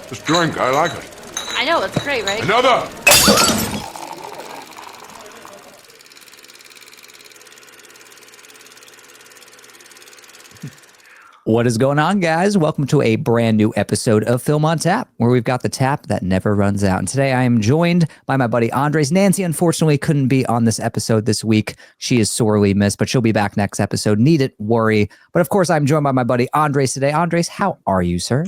Just drink. I like it. I know, it's great, right? Another! What is going on, guys? Welcome to a brand new episode of Film on Tap, where we've got the tap that never runs out. And today I am joined by my buddy Andres. Nancy, unfortunately, couldn't be on this episode this week. She is sorely missed, but she'll be back next episode. Needn't worry. But of course, I'm joined by my buddy Andres today. Andres, how are you, sir?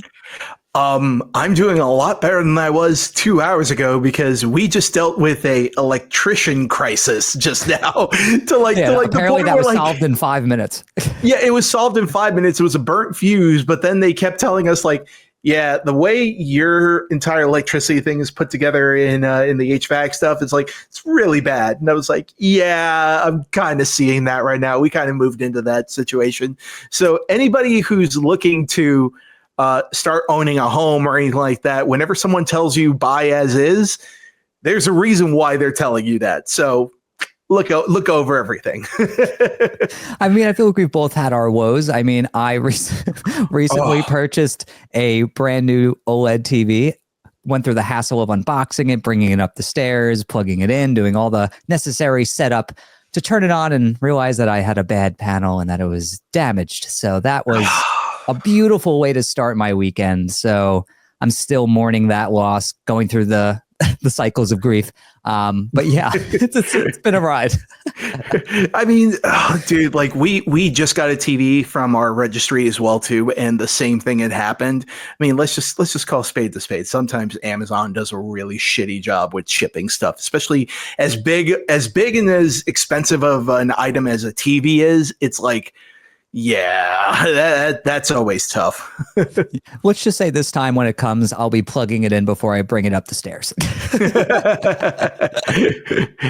I'm doing a lot better than I was 2 hours ago because we just dealt with a electrician crisis just now. Apparently that was solved in 5 minutes. Yeah, it was solved in 5 minutes. It was a burnt fuse, but then they kept telling us yeah, the way your entire electricity thing is put together in the HVAC stuff is it's really bad. And I was like, yeah, I'm kind of seeing that right now. We kind of moved into that situation. So anybody who's looking to start owning a home or anything like that, whenever someone tells you buy as is, there's a reason why they're telling you that. So look over everything. I mean, I feel like we've both had our woes. I mean, I recently purchased a brand new OLED TV, went through the hassle of unboxing it, bringing it up the stairs, plugging it in, doing all the necessary setup to turn it on, and realized that I had a bad panel and that it was damaged. So that was a beautiful way to start my weekend. So I'm still mourning that loss, going through the cycles of grief. But yeah, it's been a ride. I mean, dude, we just got a TV from our registry as well too, and the same thing had happened. I mean, let's just call spade to spade. Sometimes Amazon does a really shitty job with shipping stuff, especially as big and as expensive of an item as a TV is. It's yeah, that's always tough. Let's just say this time when it comes, I'll be plugging it in before I bring it up the stairs.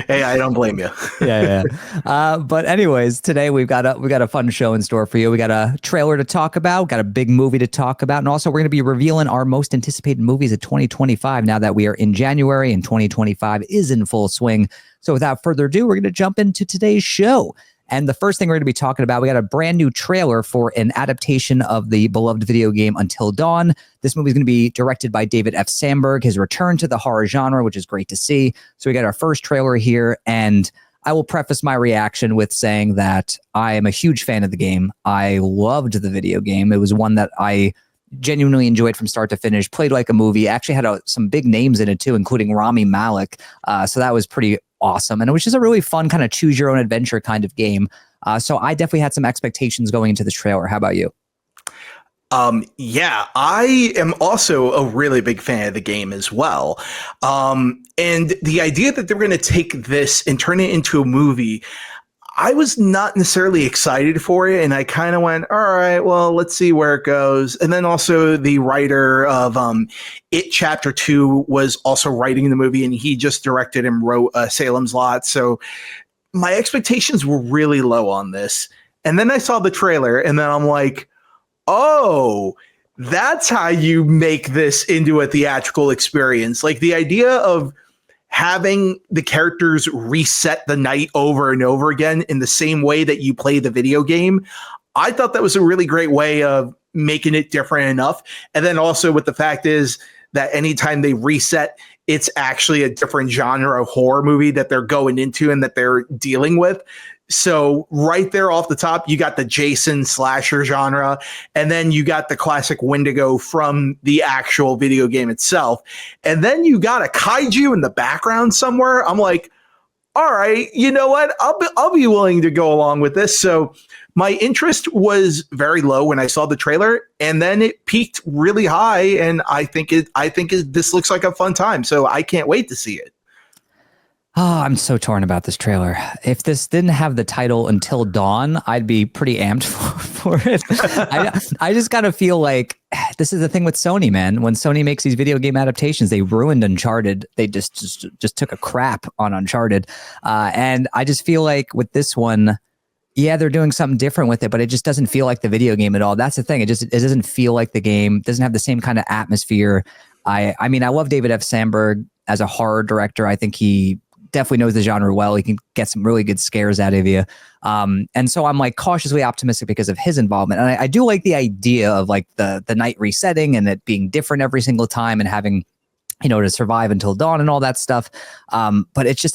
Hey, I don't blame you. Yeah. But anyways, today we got a fun show in store for you. We got a trailer to talk about, got a big movie to talk about, and also we're going to be revealing our most anticipated movies of 2025 now that we are in January and 2025 is in full swing. So without further ado, we're going to jump into today's show. And the first thing we're going to be talking about, we got a brand new trailer for an adaptation of the beloved video game Until Dawn. This movie is going to be directed by David F. Sandberg, his return to the horror genre, which is great to see. So we got our first trailer here, and I will preface my reaction with saying that I am a huge fan of the game. I loved the video game. It was one that I genuinely enjoyed from start to finish, played like a movie, actually had some big names in it too, including Rami Malek. So that was pretty awesome. And it was just a really fun kind of choose your own adventure kind of game. So I definitely had some expectations going into this trailer. How about you? Yeah, I am also a really big fan of the game as well. And the idea that they're going to take this and turn it into a movie, I was not necessarily excited for it, and I kind of went, all right, well, let's see where it goes. And then also the writer of It Chapter 2 was also writing the movie, and he just directed and wrote Salem's Lot. So my expectations were really low on this. And then I saw the trailer, and then I'm like, oh, that's how you make this into a theatrical experience. The idea of having the characters reset the night over and over again in the same way that you play the video game, I thought that was a really great way of making it different enough. And then also with the fact is that anytime they reset, it's actually a different genre of horror movie that they're going into and that they're dealing with. So right there off the top, you got the Jason slasher genre, and then you got the classic Wendigo from the actual video game itself. And then you got a kaiju in the background somewhere. I'm like, all right, you know what? I'll be willing to go along with this. So my interest was very low when I saw the trailer, and then it peaked really high. And I think this looks like a fun time. So I can't wait to see it. Oh, I'm so torn about this trailer. If this didn't have the title Until Dawn, I'd be pretty amped for it. I just gotta feel like this is the thing with Sony, man. When Sony makes these video game adaptations, they ruined Uncharted. They just took a crap on Uncharted. And I just feel like with this one, yeah, they're doing something different with it, but it just doesn't feel like the video game at all. That's the thing. It doesn't feel like the game. It doesn't have the same kind of atmosphere. I mean, I love David F. Sandberg as a horror director. I think he definitely knows the genre well. He can get some really good scares out of you. And so I'm like cautiously optimistic because of his involvement. And I do like the idea of like the night resetting and it being different every single time and having, to survive until dawn and all that stuff. But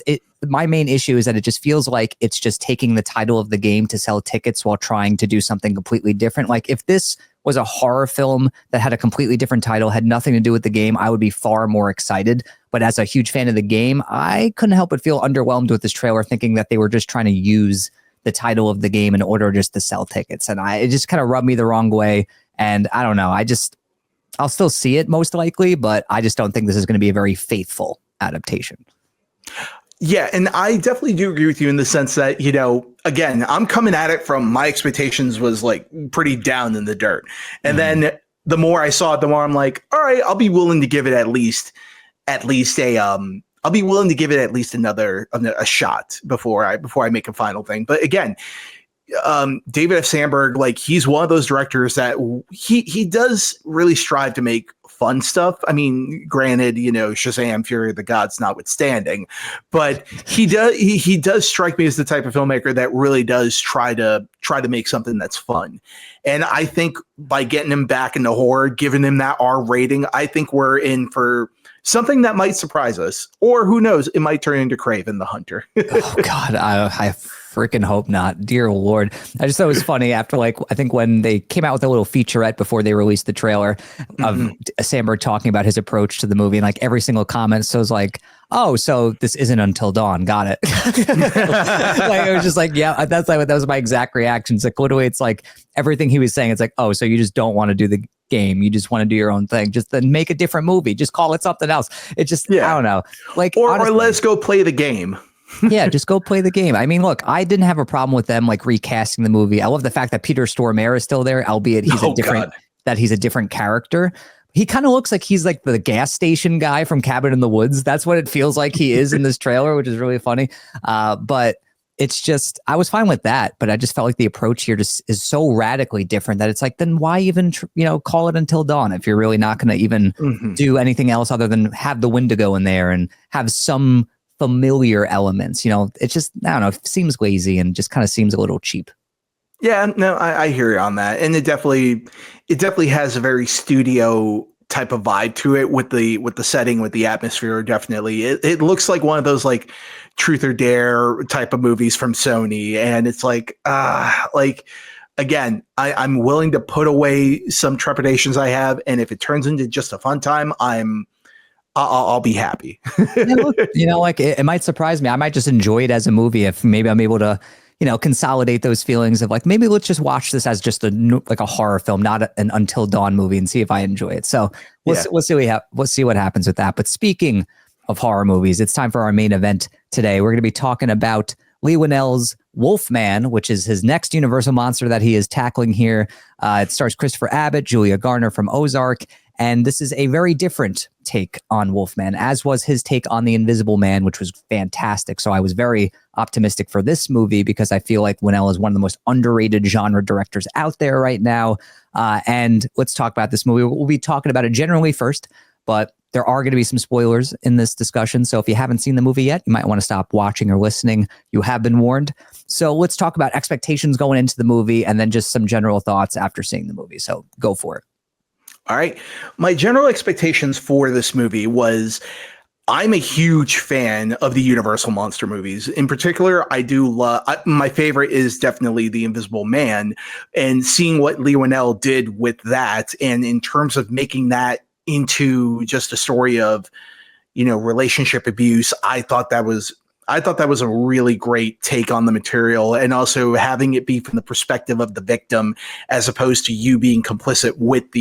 my main issue is that it just feels like it's just taking the title of the game to sell tickets while trying to do something completely different. Like if this was a horror film that had a completely different title, had nothing to do with the game, I would be far more excited. But as a huge fan of the game, I couldn't help but feel underwhelmed with this trailer, thinking that they were just trying to use the title of the game in order just to sell tickets. And it just kind of rubbed me the wrong way. And I don't know, I'll still see it most likely, but I just don't think this is going to be a very faithful adaptation. Yeah, and I definitely do agree with you in the sense that, again, I'm coming at it from my expectations was like pretty down in the dirt. And then the more I saw it, the more I'm like, all right, I'll be willing to give it at least another shot before I make a final thing. But again, David F. Sandberg, like he's one of those directors that he does really strive to make fun stuff. I mean, granted, Shazam, Fury of the Gods notwithstanding, but he does strike me as the type of filmmaker that really does try to make something that's fun. And I think by getting him back into horror, giving him that R rating, I think we're in for something that might surprise us, or who knows, it might turn into Kraven the Hunter. Oh God, I freaking hope not. Dear Lord. I just thought it was funny after I think when they came out with a little featurette before they released the trailer of Sandberg talking about his approach to the movie, and like every single comment, so it's like, oh, so this isn't Until Dawn. Got it. Like it was just like, yeah, that was my exact reaction. It's like literally, it's like everything he was saying. It's like, oh, so you just don't want to do the game. You just want to do your own thing. Just then make a different movie. Just call it something else. It just, I don't know. Like, or let's go play the game. Yeah, just go play the game. I mean, look, I didn't have a problem with them like recasting the movie. I love the fact that Peter Stormare is still there, albeit he's a different character. He kind of looks like he's like the gas station guy from Cabin in the Woods. That's what it feels like he is in this trailer, which is really funny. But it's just, I was fine with that, but I just felt like the approach here just is so radically different that it's like, then why even, call it Until Dawn if you're really not going to even do anything else other than have the Wendigo in there and have some familiar elements. It's just, I don't know, it seems lazy and just kind of seems a little cheap. Yeah, no, I hear you on that. And it definitely has a very studio type of vibe to it with the setting, with the atmosphere. Definitely. It looks like one of those like Truth or Dare type of movies from Sony. And it's like, again, I'm willing to put away some trepidations I have. And if it turns into just a fun time, I'll be happy. It might surprise me. I might just enjoy it as a movie if maybe I'm able to, consolidate those feelings of like, maybe let's just watch this as just a horror film, not an Until Dawn movie, and see if I enjoy it. So we'll see what happens with that. But speaking of horror movies, it's time for our main event today. We're going to be talking about Leigh Whannell's Wolfman, which is his next Universal monster that he is tackling here. It stars Christopher Abbott, Julia Garner from Ozark. And this is a very different take on Wolfman, as was his take on The Invisible Man, which was fantastic. So I was very optimistic for this movie because I feel like Whannell is one of the most underrated genre directors out there right now. And let's talk about this movie. We'll be talking about it generally first, but there are going to be some spoilers in this discussion. So if you haven't seen the movie yet, you might want to stop watching or listening. You have been warned. So let's talk about expectations going into the movie and then just some general thoughts after seeing the movie. So go for it. All right. My general expectations for this movie was I'm a huge fan of the Universal monster movies. In particular, I do love, my favorite is definitely The Invisible Man, and seeing what Leigh Whannell did with that. And in terms of making that into just a story of, relationship abuse, I thought that was a really great take on the material, and also having it be from the perspective of the victim as opposed to you being complicit with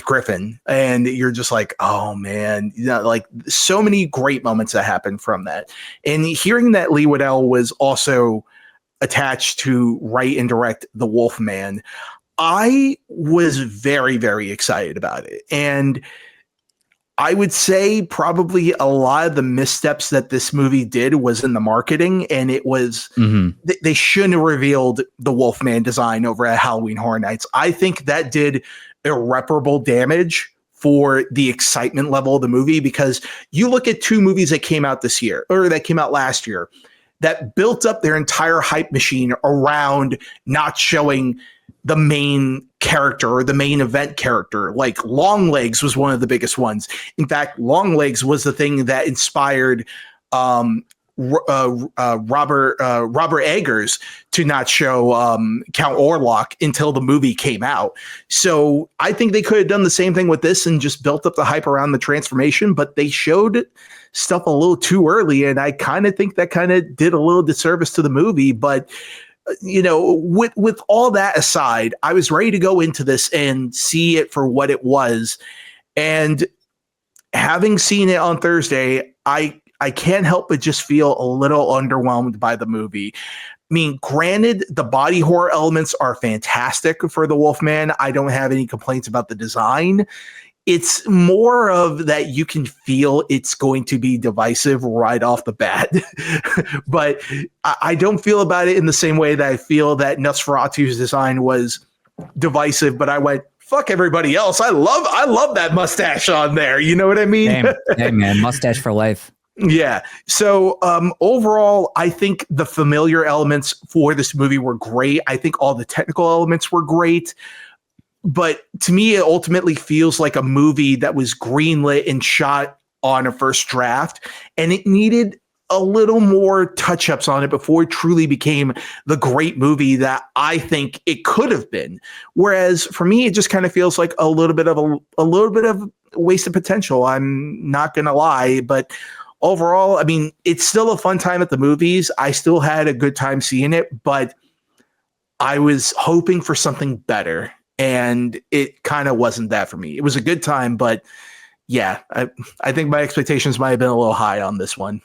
Griffin. And you're just like, oh man, like so many great moments that happen from that. And hearing that Leigh Whannell was also attached to write and direct The Wolfman, I was very, very excited about it. And I would say probably a lot of the missteps that this movie did was in the marketing, and it was, they shouldn't have revealed the Wolfman design over at Halloween Horror Nights. I think that did irreparable damage for the excitement level of the movie, because you look at two movies that came out this year or that came out last year that built up their entire hype machine around not showing the main character or the main event character. Like Longlegs was one of the biggest ones. In fact, Longlegs was the thing that inspired Robert Eggers to not show Count Orlok until the movie came out. So I think they could have done the same thing with this and just built up the hype around the transformation, but they showed stuff a little too early, and I kind of think that kind of did a little disservice to the movie. But with all that aside, I was ready to go into this and see it for what it was. And having seen it on Thursday, I can't help but just feel a little underwhelmed by the movie. I mean, granted, the body horror elements are fantastic for the Wolfman. I don't have any complaints about the design. It's more of that you can feel it's going to be divisive right off the bat. But I don't feel about it in the same way that I feel that Nosferatu's design was divisive, but I went, fuck everybody else. I love that mustache on there. You know what I mean? Hey man, mustache for life. Yeah. So overall, I think the familiar elements for this movie were great. I think all the technical elements were great. But to me, it ultimately feels like a movie that was greenlit and shot on a first draft, and it needed a little more touch-ups on it before it truly became the great movie that I think it could have been. Whereas for me, it just kind of feels like a little bit of wasted potential. I'm not going to lie, but overall, I mean, it's still a fun time at the movies. I still had a good time seeing it, but I was hoping for something better, and it kind of wasn't that for me. It was a good time, but yeah, I think my expectations might have been a little high on this one.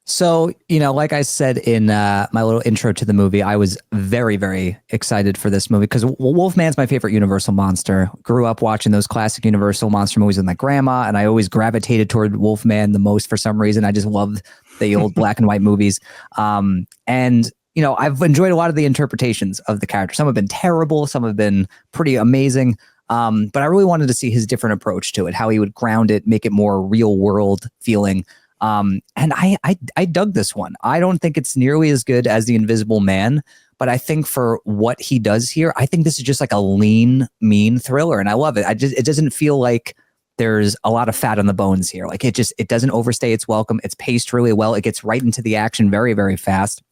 So, like I said in my little intro to the movie, I was very, very excited for this movie because Wolfman's my favorite Universal monster. Grew up watching those classic Universal monster movies with my grandma, and I always gravitated toward Wolfman the most for some reason. I just loved the old black and white movies. And I've enjoyed a lot of the interpretations of the character. Some have been terrible, some have been pretty amazing. But I really wanted to see his different approach to it, how he would ground it, make it more real world feeling. And I dug this one. I don't think it's nearly as good as The Invisible Man, but I think for what he does here, I think this is just like a lean, mean thriller, and I love it. It doesn't feel like there's a lot of fat on the bones here. Like it doesn't overstay its welcome. It's paced really well. It gets right into the action very, very fast.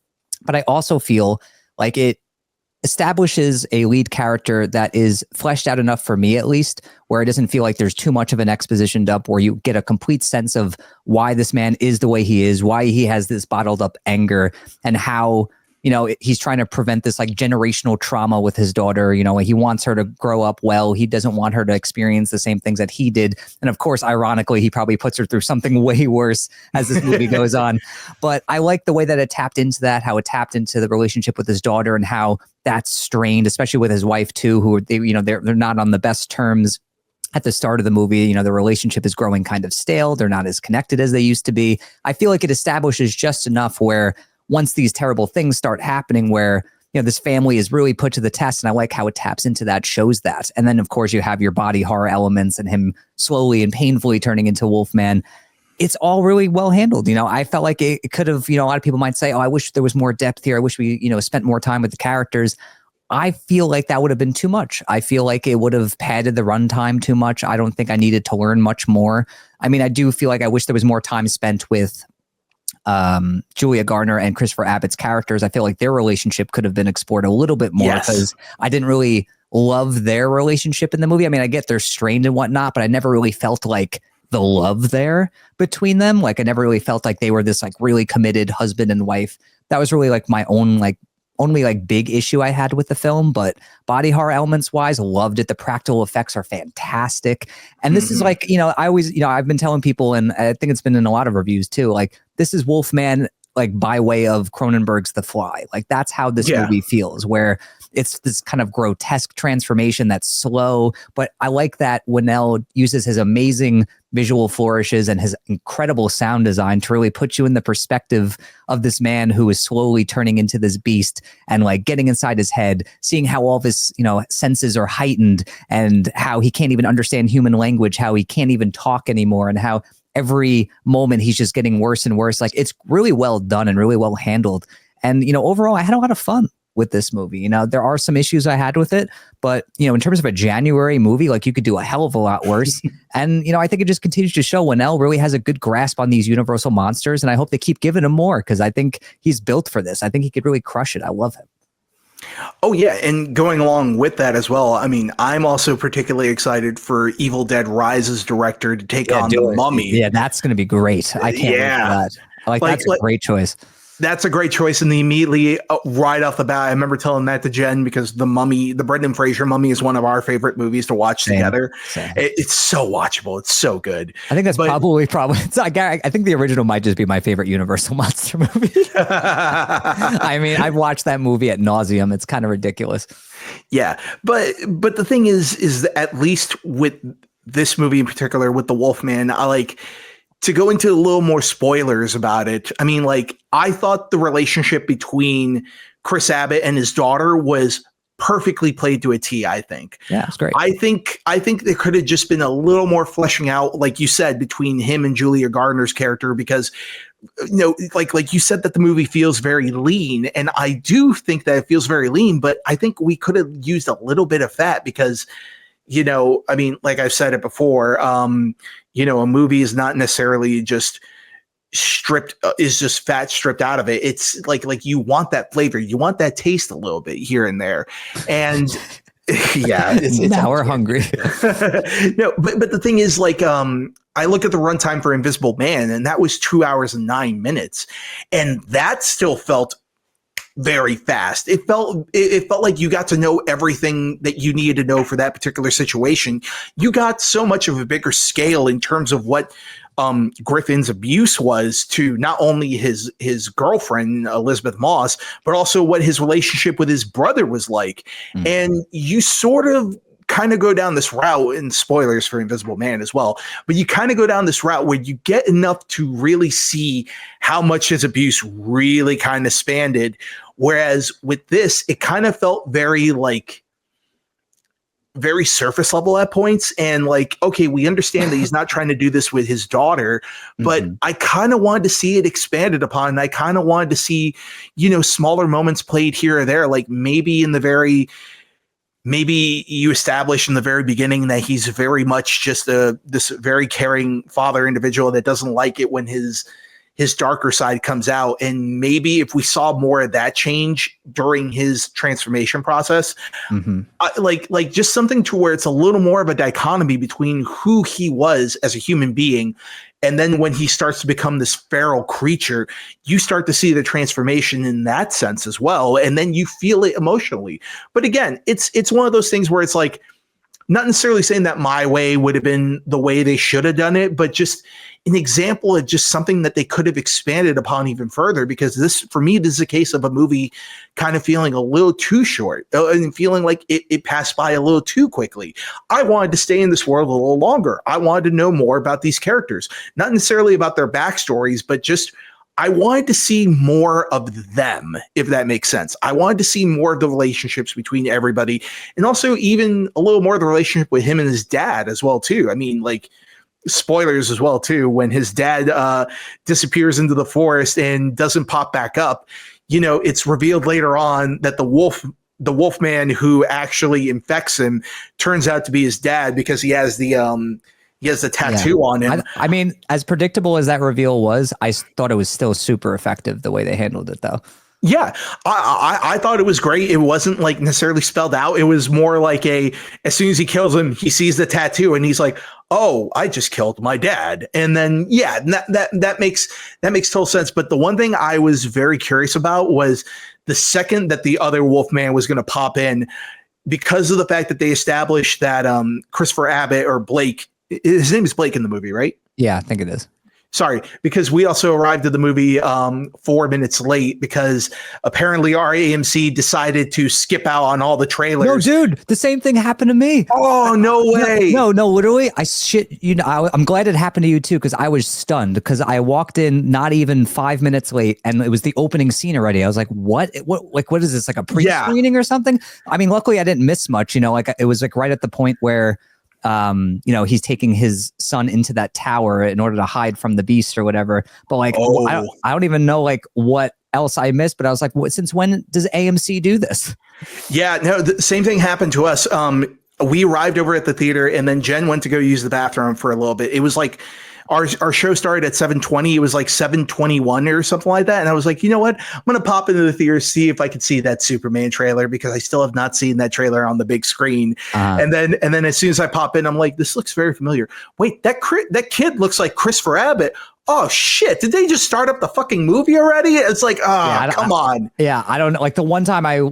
But I also feel like it establishes a lead character that is fleshed out enough for me, at least, where it doesn't feel like there's too much of an exposition dump, where you get a complete sense of why this man is the way he is, why he has this bottled up anger, and how, he's trying to prevent this like generational trauma with his daughter. He wants her to grow up well. He doesn't want her to experience the same things that he did. And of course, ironically, he probably puts her through something way worse as this movie goes on. But I like the way that it tapped into that, how it tapped into the relationship with his daughter and how that's strained, especially with his wife too, who they're not on the best terms at the start of the movie. The relationship is growing kind of stale. They're not as connected as they used to be. I feel like it establishes just enough where once these terrible things start happening, where this family is really put to the test, and I like how it taps into that, shows that. And then of course you have your body horror elements and him slowly and painfully turning into Wolfman. It's all really well handled. I felt like it could have, a lot of people might say, oh, I wish there was more depth here. I wish we, spent more time with the characters. I feel like that would have been too much. I feel like it would have padded the runtime too much. I don't think I needed to learn much more. I mean, I do feel like I wish there was more time spent with Julia Garner and Christopher Abbott's characters. I feel like their relationship could have been explored a little bit more, because I didn't really love their relationship in the movie. I mean, I get they're strained and whatnot, but I never really felt like the love there between them. Like I never really felt like they were this like really committed husband and wife. That was really like my own only big issue I had with the film. But body horror elements wise, loved it. The practical effects are fantastic. And this is like, I always, I've been telling people, and I think it's been in a lot of reviews too, like this is Wolfman like by way of Cronenberg's The Fly. Like that's how this Yeah. movie feels, where it's this kind of grotesque transformation that's slow. But I like that Winnell uses his amazing visual flourishes and his incredible sound design to really put you in the perspective of this man who is slowly turning into this beast and like getting inside his head, seeing how all of his, senses are heightened and how he can't even understand human language, how he can't even talk anymore, and how every moment he's just getting worse and worse. Like it's really well done and really well handled. And, overall, I had a lot of fun with this movie. There are some issues I had with it, but, in terms of a January movie, like you could do a hell of a lot worse. And, I think it just continues to show Winnell really has a good grasp on these universal monsters. And I hope they keep giving him more because I think he's built for this. I think he could really crush it. I love him. Oh, yeah. And going along with that as well, I mean, I'm also particularly excited for Evil Dead Rise's director to take on the Mummy. Yeah, that's going to be I can't wait for that. That's a great choice. That's a great choice. And immediately right off the bat, I remember telling that to Jen because the Mummy, the Brendan Fraser Mummy is one of our favorite movies to watch together. Same. It's so watchable. It's so good. I think that's probably I think the original might just be my favorite Universal monster movie. I mean, I've watched that movie ad nauseum. It's kind of ridiculous. Yeah. But the thing is that at least with this movie in particular, with the Wolfman, I like to go into a little more spoilers about it. I mean, like, I thought the relationship between Chris Abbott and his daughter was perfectly played to a T, I think. Yeah, it's great. I think there could have just been a little more fleshing out, like you said, between him and Julia Gardner's character, because, like you said, that the movie feels very lean. And I do think that it feels very lean, but I think we could have used a little bit of fat because, I mean, like I've said it before, a movie is not necessarily just fat stripped out of it. It's like you want that flavor, you want that taste a little bit here and there. And yeah, now we're hungry. No, but the thing is, like, I look at the runtime for Invisible Man, and that was 2 hours and 9 minutes, and that still felt very fast. It felt like you got to know everything that you needed to know for that particular situation. You got so much of a bigger scale in terms of what Griffin's abuse was to not only his girlfriend Elizabeth Moss, but also what his relationship with his brother was like. And you sort of kind of go down this route, and spoilers for Invisible Man as well, but you kind of go down this route where you get enough to really see how much his abuse really kind of spanned. Whereas with this, it kind of felt very surface level at points. And like, okay, we understand that he's not trying to do this with his daughter, but I kind of wanted to see it expanded upon. And I kind of wanted to see, smaller moments played here or there. Like maybe you establish in the very beginning that he's very much just this very caring father individual that doesn't like it when his darker side comes out. And maybe if we saw more of that change during his transformation process, like just something to where it's a little more of a dichotomy between who he was as a human being. And then when he starts to become this feral creature, you start to see the transformation in that sense as well. And then you feel it emotionally. But again, it's one of those things where it's like, not necessarily saying that my way would have been the way they should have done it, but just an example of just something that they could have expanded upon even further, because this, for me, this is a case of a movie kind of feeling a little too short and feeling like it passed by a little too quickly. I wanted to stay in this world a little longer. I wanted to know more about these characters, not necessarily about their backstories, but just I wanted to see more of them, if that makes sense. I wanted to see more of the relationships between everybody, and also even a little more of the relationship with him and his dad as well, too. I mean, like, spoilers as well, too, when his dad disappears into the forest and doesn't pop back up, it's revealed later on that the Wolfman who actually infects him turns out to be his dad, because he has the tattoo on him. I mean, as predictable as that reveal was, I thought it was still super effective the way they handled it, though. Yeah, I thought it was great. It wasn't like necessarily spelled out. It was more like as soon as he kills him, he sees the tattoo and he's like, "Oh, I just killed my dad." And then that makes total sense. But the one thing I was very curious about was the second that the other Wolfman was going to pop in, because of the fact that they established that Christopher Abbott, or Blake, his name is Blake in the movie, right? Yeah, I think it is. Sorry, because we also arrived at the movie 4 minutes late because apparently our AMC decided to skip out on all the trailers. No, dude, the same thing happened to me. Oh, no way. No, literally, I'm glad it happened to you too, because I was stunned because I walked in not even 5 minutes late and it was the opening scene already. I was like, what is this, like a pre-screening or something? I mean, luckily I didn't miss much, like it was like right at the point where he's taking his son into that tower in order to hide from the beast or whatever. But like, I don't even know like what else I missed. But I was like, since when does AMC do this? Yeah, no, the same thing happened to us. We arrived over at the theater, and then Jen went to go use the bathroom for a little bit. It was like our show started at 7:20. It was like 7:21 or something like that. And I was like, you know what? I'm going to pop into the theater, see if I could see that Superman trailer, because I still have not seen that trailer on the big screen. And then as soon as I pop in, I'm like, this looks very familiar. Wait, that kid looks like Christopher Abbott. Oh shit, did they just start up the fucking movie already? It's like, come on. Yeah, I don't know. Like the one time I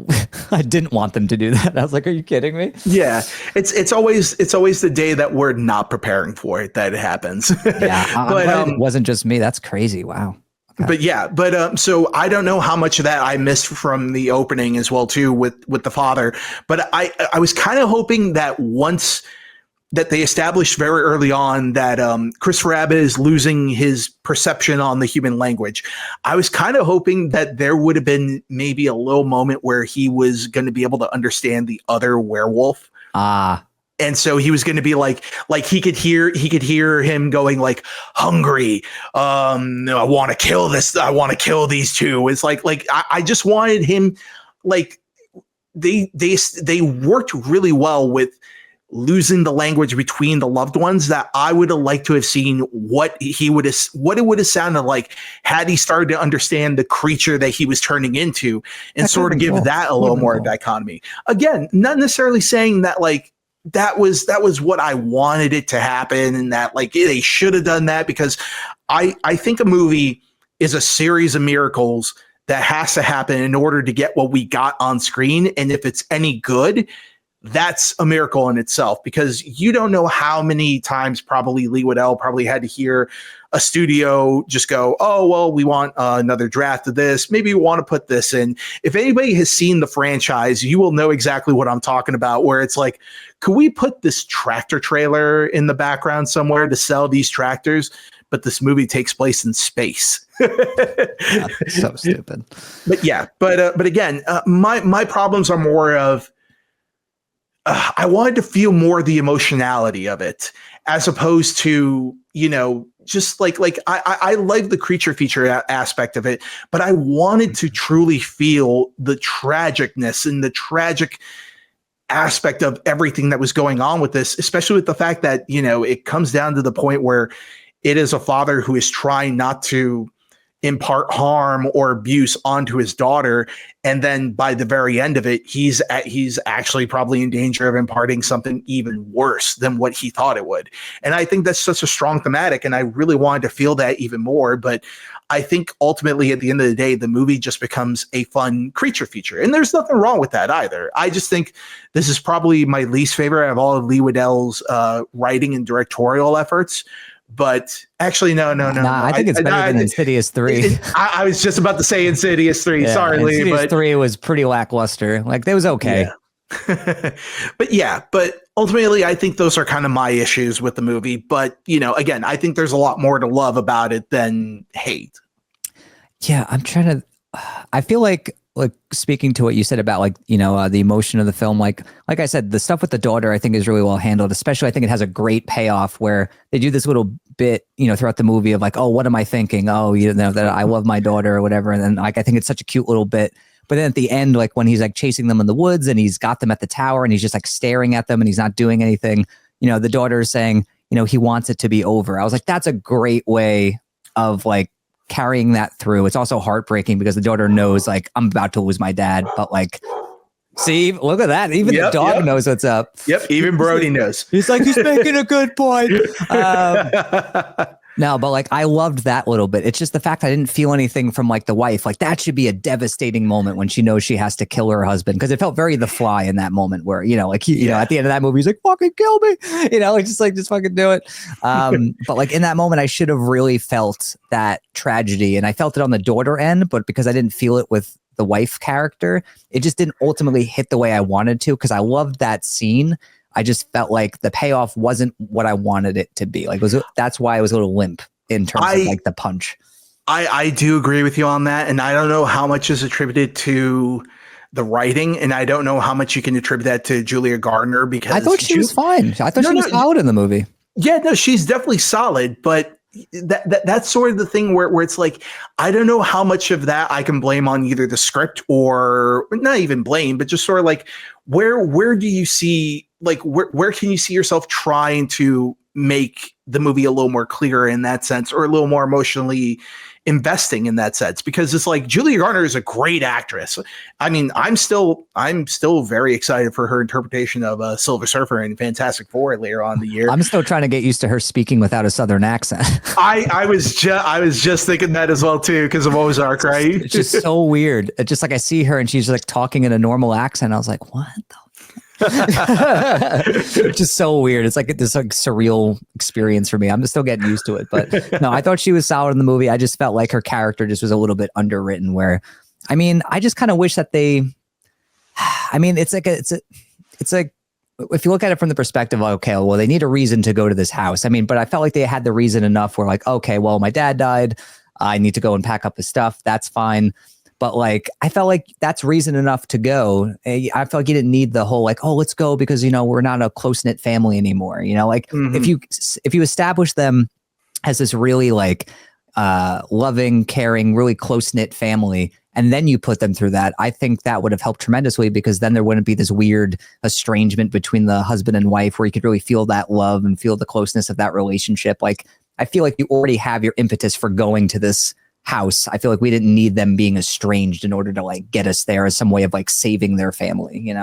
didn't want them to do that. I was like, are you kidding me? Yeah. It's always the day that we're not preparing for it that it happens. Yeah, but it wasn't just me. That's crazy. Wow. Okay. But so I don't know how much of that I missed from the opening as well too with the father. But I was kind of hoping that once that they established very early on that Christopher Abbott is losing his perception on the human language. I was kind of hoping that there would have been maybe a little moment where he was going to be able to understand the other werewolf. And so he was going to be like he could hear him going like, hungry. I want to kill this. I want to kill these two. It's like I just wanted him, like they worked really well with losing the language between the loved ones, that I would have liked to have seen what it would have sounded like had he started to understand the creature that he was turning into, and sort of give that a little more dichotomy. Again, not necessarily saying that like that was what I wanted it to happen and that like they should have done that, because I think a movie is a series of miracles that has to happen in order to get what we got on screen. And if it's any good, that's a miracle in itself, because you don't know how many times probably Lee Waddell probably had to hear a studio just go, oh, well, we want another draft of this. Maybe we want to put this in. If anybody has seen the franchise, you will know exactly what I'm talking about, where it's like, could we put this tractor trailer in the background somewhere to sell these tractors? But this movie takes place in space. So stupid. But yeah, but again, my problems are more of, I wanted to feel more the emotionality of it, as opposed to, just like I like the creature feature aspect of it, but I wanted to truly feel the tragicness and the tragic aspect of everything that was going on with this, especially with the fact that, it comes down to the point where it is a father who is trying not to impart harm or abuse onto his daughter, and then by the very end of it, he's actually probably in danger of imparting something even worse than what he thought it would. And I think that's such a strong thematic, and I really wanted to feel that even more. But I think ultimately at the end of the day, the movie just becomes a fun creature feature, and there's nothing wrong with that either. I just think this is probably my least favorite of all of Lee Waddell's writing and directorial efforts. But actually, no. I think it's better than Insidious 3. I was just about to say Insidious 3. Yeah, Sorry, Lee. Insidious 3 was pretty lackluster. Like, it was okay. Yeah. but ultimately, I think those are kind of my issues with the movie. But, again, I think there's a lot more to love about it than hate. Yeah, I feel like speaking to what you said about the emotion of the film, like I said, the stuff with the daughter I think is really well handled. Especially I think it has a great payoff where they do this little bit throughout the movie of like, oh, what am I thinking? Oh, that I love my daughter or whatever. And then like I think it's such a cute little bit. But then at the end, like when he's like chasing them in the woods and he's got them at the tower and he's just like staring at them and he's not doing anything, the daughter is saying, he wants it to be over. I was like, that's a great way of like carrying that through. It's also heartbreaking because the daughter knows like I'm about to lose my dad, but like, see, look at that. Even the dog knows what's up. Yep. Even Brody knows. He's like, he's making a good point. No, but like I loved that little bit. It's just the fact I didn't feel anything from like the wife. Like that should be a devastating moment when she knows she has to kill her husband, because it felt very The Fly in that moment where, like at the end of that movie he's like, fucking kill me, just fucking do it. But like in that moment I should have really felt that tragedy, and I felt it on the daughter end, but because I didn't feel it with the wife character, it just didn't ultimately hit the way I wanted to, because I loved that scene. I just felt like the payoff wasn't what I wanted it to be. Like that's why I was a little limp in terms of like the punch. I do agree with you on that. And I don't know how much is attributed to the writing, and I don't know how much you can attribute that to Julia Gardner, because I thought she was fine. I thought she was solid in the movie. Yeah, no, she's definitely solid, but that's sort of the thing where it's like, I don't know how much of that I can blame on either the script, or not even blame, but just sort of like, where do you see, like, where can you see yourself trying to make the movie a little more clear in that sense, or a little more emotionally investing in that sense? Because it's like, Julia Garner is a great actress. I mean, I'm still very excited for her interpretation of Silver Surfer in Fantastic Four later on in the year. I'm still trying to get used to her speaking without a Southern accent. I was just thinking that as well too, because of Ozark, right? It's just so weird. It's just like I see her and she's like talking in a normal accent. I was like, what the it's just so weird. It's like this like surreal experience for me. I'm just still getting used to it. But no, I thought she was solid in the movie. I just felt like her character just was a little bit underwritten, where, I mean, I just kind of wish that it's like, if you look at it from the perspective of, okay, well, they need a reason to go to this house. I mean, but I felt like they had the reason enough where like, okay, well, my dad died. I need to go and pack up his stuff. That's fine. But like, I felt like that's reason enough to go. I felt like you didn't need the whole like, oh, let's go because, we're not a close knit family anymore. Like if you establish them as this really like loving, caring, really close knit family, and then you put them through that, I think that would have helped tremendously, because then there wouldn't be this weird estrangement between the husband and wife, where you could really feel that love and feel the closeness of that relationship. Like, I feel like you already have your impetus for going to this house. I feel like we didn't need them being estranged in order to like get us there as some way of like saving their family,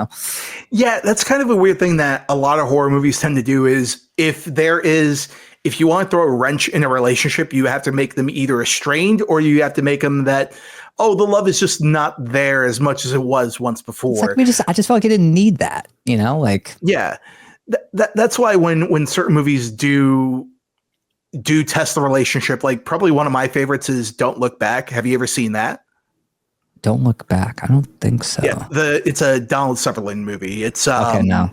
Yeah, that's kind of a weird thing that a lot of horror movies tend to do, is if you want to throw a wrench in a relationship, you have to make them either estranged, or you have to make them that, oh, the love is just not there as much as it was once before. Like I just felt like I didn't need that, like. Yeah. That's why when certain movies do test the relationship, like probably one of my favorites is Don't Look Back. Have you ever seen that? Don't Look Back. I don't think so. Yeah, it's a Donald Sutherland movie. It's okay, no.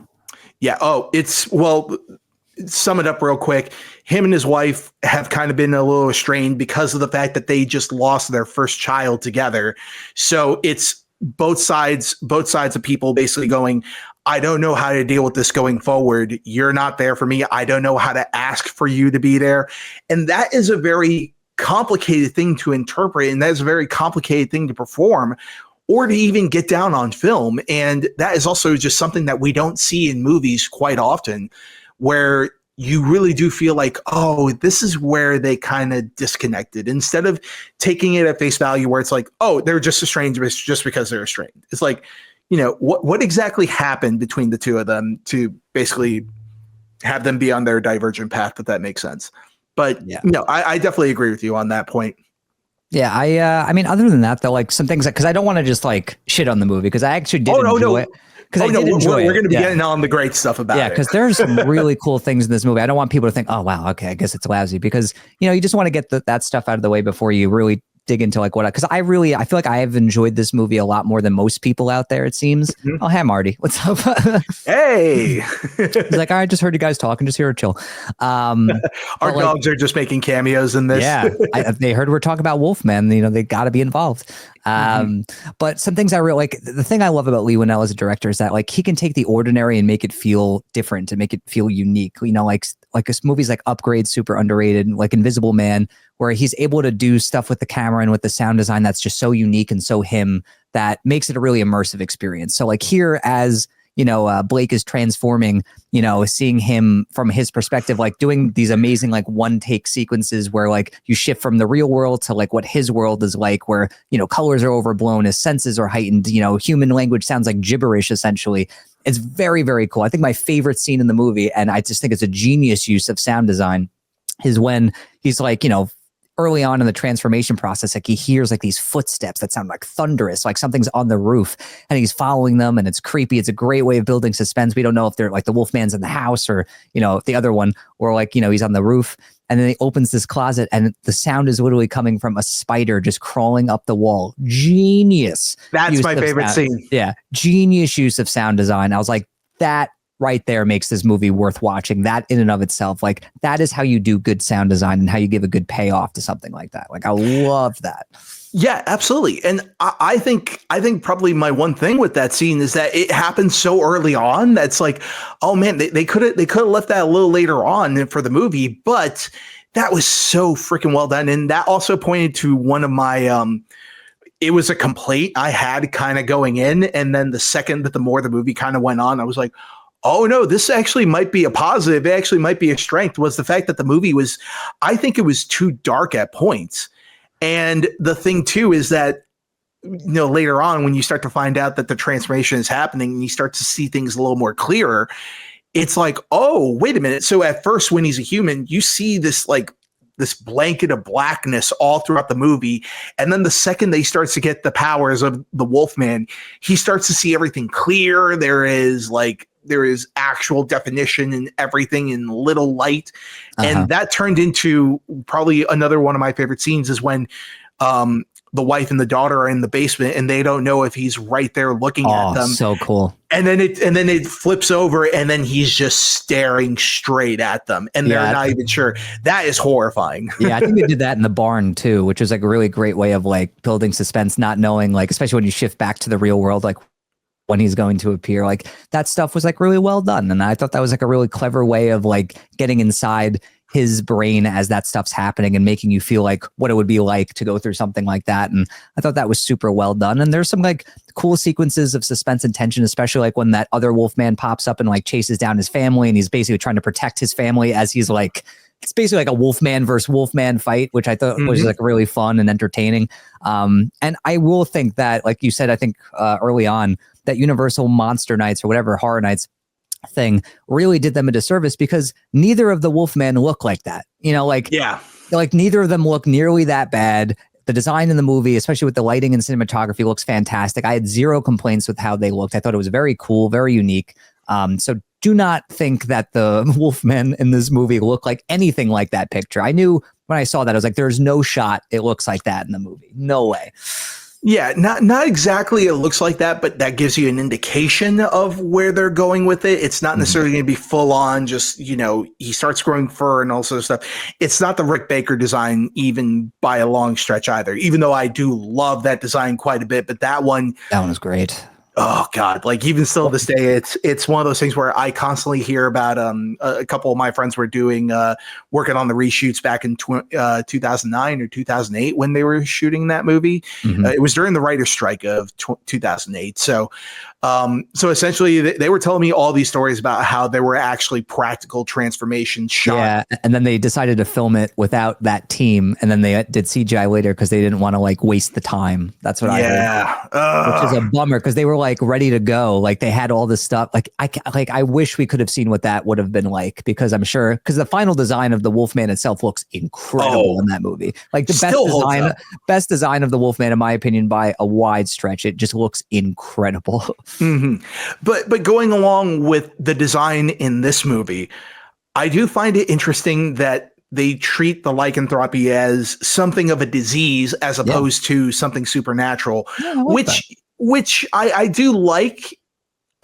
Yeah. Oh, sum it up real quick. Him and his wife have kind of been a little estranged because of the fact that they just lost their first child together. So it's both sides of people basically going, I don't know how to deal with this going forward. You're not there for me. I don't know how to ask for you to be there. And that is a very complicated thing to interpret. And that is a very complicated thing to perform, or to even get down on film. And that is also just something that we don't see in movies quite often, where you really do feel like, oh, this is where they kind of disconnected, instead of taking it at face value where it's like, oh, they're just estranged just because they're estranged. It's like, what exactly happened between the two of them to basically have them be on their divergent path, if that makes sense. But yeah. No, I definitely agree with you on that point. Yeah, I mean, other than that, though, like some things, because I don't want to just like shit on the movie, because I actually did enjoy it. Because we're going to be getting on the great stuff about it. Yeah, because there's some really cool things in this movie. I don't want people to think, oh, wow, okay, I guess it's lousy, because, you just want to get that stuff out of the way before you really dig into like because I feel like I have enjoyed this movie a lot more than most people out there, it seems. Mm-hmm. Oh, hey, Marty, what's up? Hey. He's like, all right, just heard you guys talking, just here to chill. Our dogs are just making cameos in this. Yeah, they heard we're talking about Wolfman. They got to be involved. But some things I really like. The thing I love about Leigh Whannell as a director is that like he can take the ordinary and make it feel different and make it feel unique. Like this movie's like Upgrade, super underrated, like Invisible Man, where he's able to do stuff with the camera and with the sound design that's just so unique and so him that makes it a really immersive experience. So like here, as Blake is transforming, seeing him from his perspective, like doing these amazing like one take sequences where like you shift from the real world to like what his world is like, where colors are overblown, his senses are heightened, human language sounds like gibberish essentially. It's very, very cool. I think my favorite scene in the movie, and I just think it's a genius use of sound design, is when he's like, early on in the transformation process, like he hears like these footsteps that sound like thunderous, like something's on the roof, and he's following them, and it's creepy. It's a great way of building suspense. We don't know if they're like the Wolfman's in the house or, if the other one, or like, he's on the roof. And then he opens this closet and the sound is literally coming from a spider just crawling up the wall. Genius. That's my favorite scene. Yeah. Genius use of sound design. I was like, that right there makes this movie worth watching. That in and of itself, like that is how you do good sound design and how you give a good payoff to something like that. Like I love that. Yeah, absolutely. And I think probably my one thing with that scene is that it happened so early on that's like, oh man, they could have left that a little later on for the movie, but that was so freaking well done. And that also pointed to one of my it was a complaint I had kind of going in, and then the more the movie kind of went on, I was like, oh no, this actually might be a positive. It actually might be a strength, was the fact that the movie was, I think it was too dark at points. And the thing too is that, later on when you start to find out that the transformation is happening and you start to see things a little more clearer, it's like, oh, wait a minute. So at first when he's a human, you see this blanket of blackness all throughout the movie. And then the second they starts to get the powers of the Wolfman, he starts to see everything clear. There is actual definition and everything in little light. And that turned into probably another one of my favorite scenes is when the wife and the daughter are in the basement and they don't know if he's right there looking at them. So cool. And then it flips over and then he's just staring straight at them and they're not even sure. That is horrifying. Yeah, I think they did that in the barn too, which is like a really great way of like building suspense, not knowing, like, especially when you shift back to the real world, like when he's going to appear, like that stuff was like really well done. And I thought that was like a really clever way of like getting inside his brain as that stuff's happening and making you feel like what it would be like to go through something like that. And I thought that was super well done. And there's some like cool sequences of suspense and tension, especially like when that other Wolfman pops up and like chases down his family and he's basically trying to protect his family as he's like, it's basically like a Wolfman versus Wolfman fight, which I thought was like really fun and entertaining. And I will think that, like you said, I think early on, that Universal Monster Nights or whatever Horror Nights thing really did them a disservice because neither of the Wolfmen look like that. Like neither of them look nearly that bad. The design in the movie, especially with the lighting and cinematography, looks fantastic. I had zero complaints with how they looked. I thought it was very cool, very unique. So do not think that the Wolfmen in this movie look like anything like that picture. I knew when I saw that, I was like, there's no shot it looks like that in the movie. No way. Yeah, not exactly it looks like that, but that gives you an indication of where they're going with it. It's not necessarily going to be full on, just, he starts growing fur and all sorts of stuff. It's not the Rick Baker design even by a long stretch either, even though I do love that design quite a bit. But that one was great. Oh God! Like even still this day, it's one of those things where I constantly hear about. A couple of my friends were working on the reshoots back in 2009 or 2008 when they were shooting that movie. It was during the writer's strike of 2008. So essentially, they were telling me all these stories about how there were actually practical transformations shot. Yeah, and then they decided to film it without that team, and then they did CGI later because they didn't want to like waste the time. That's what I heard, which is a bummer because they were like ready to go, like they had all this stuff. Like I wish we could have seen what that would have been like, because I'm sure because the final design of the Wolfman itself looks incredible in that movie. Like the best design of the Wolfman, in my opinion, by a wide stretch. It just looks incredible. But going along with the design in this movie, I do find it interesting that they treat the lycanthropy as something of a disease as opposed to something supernatural, which I do like,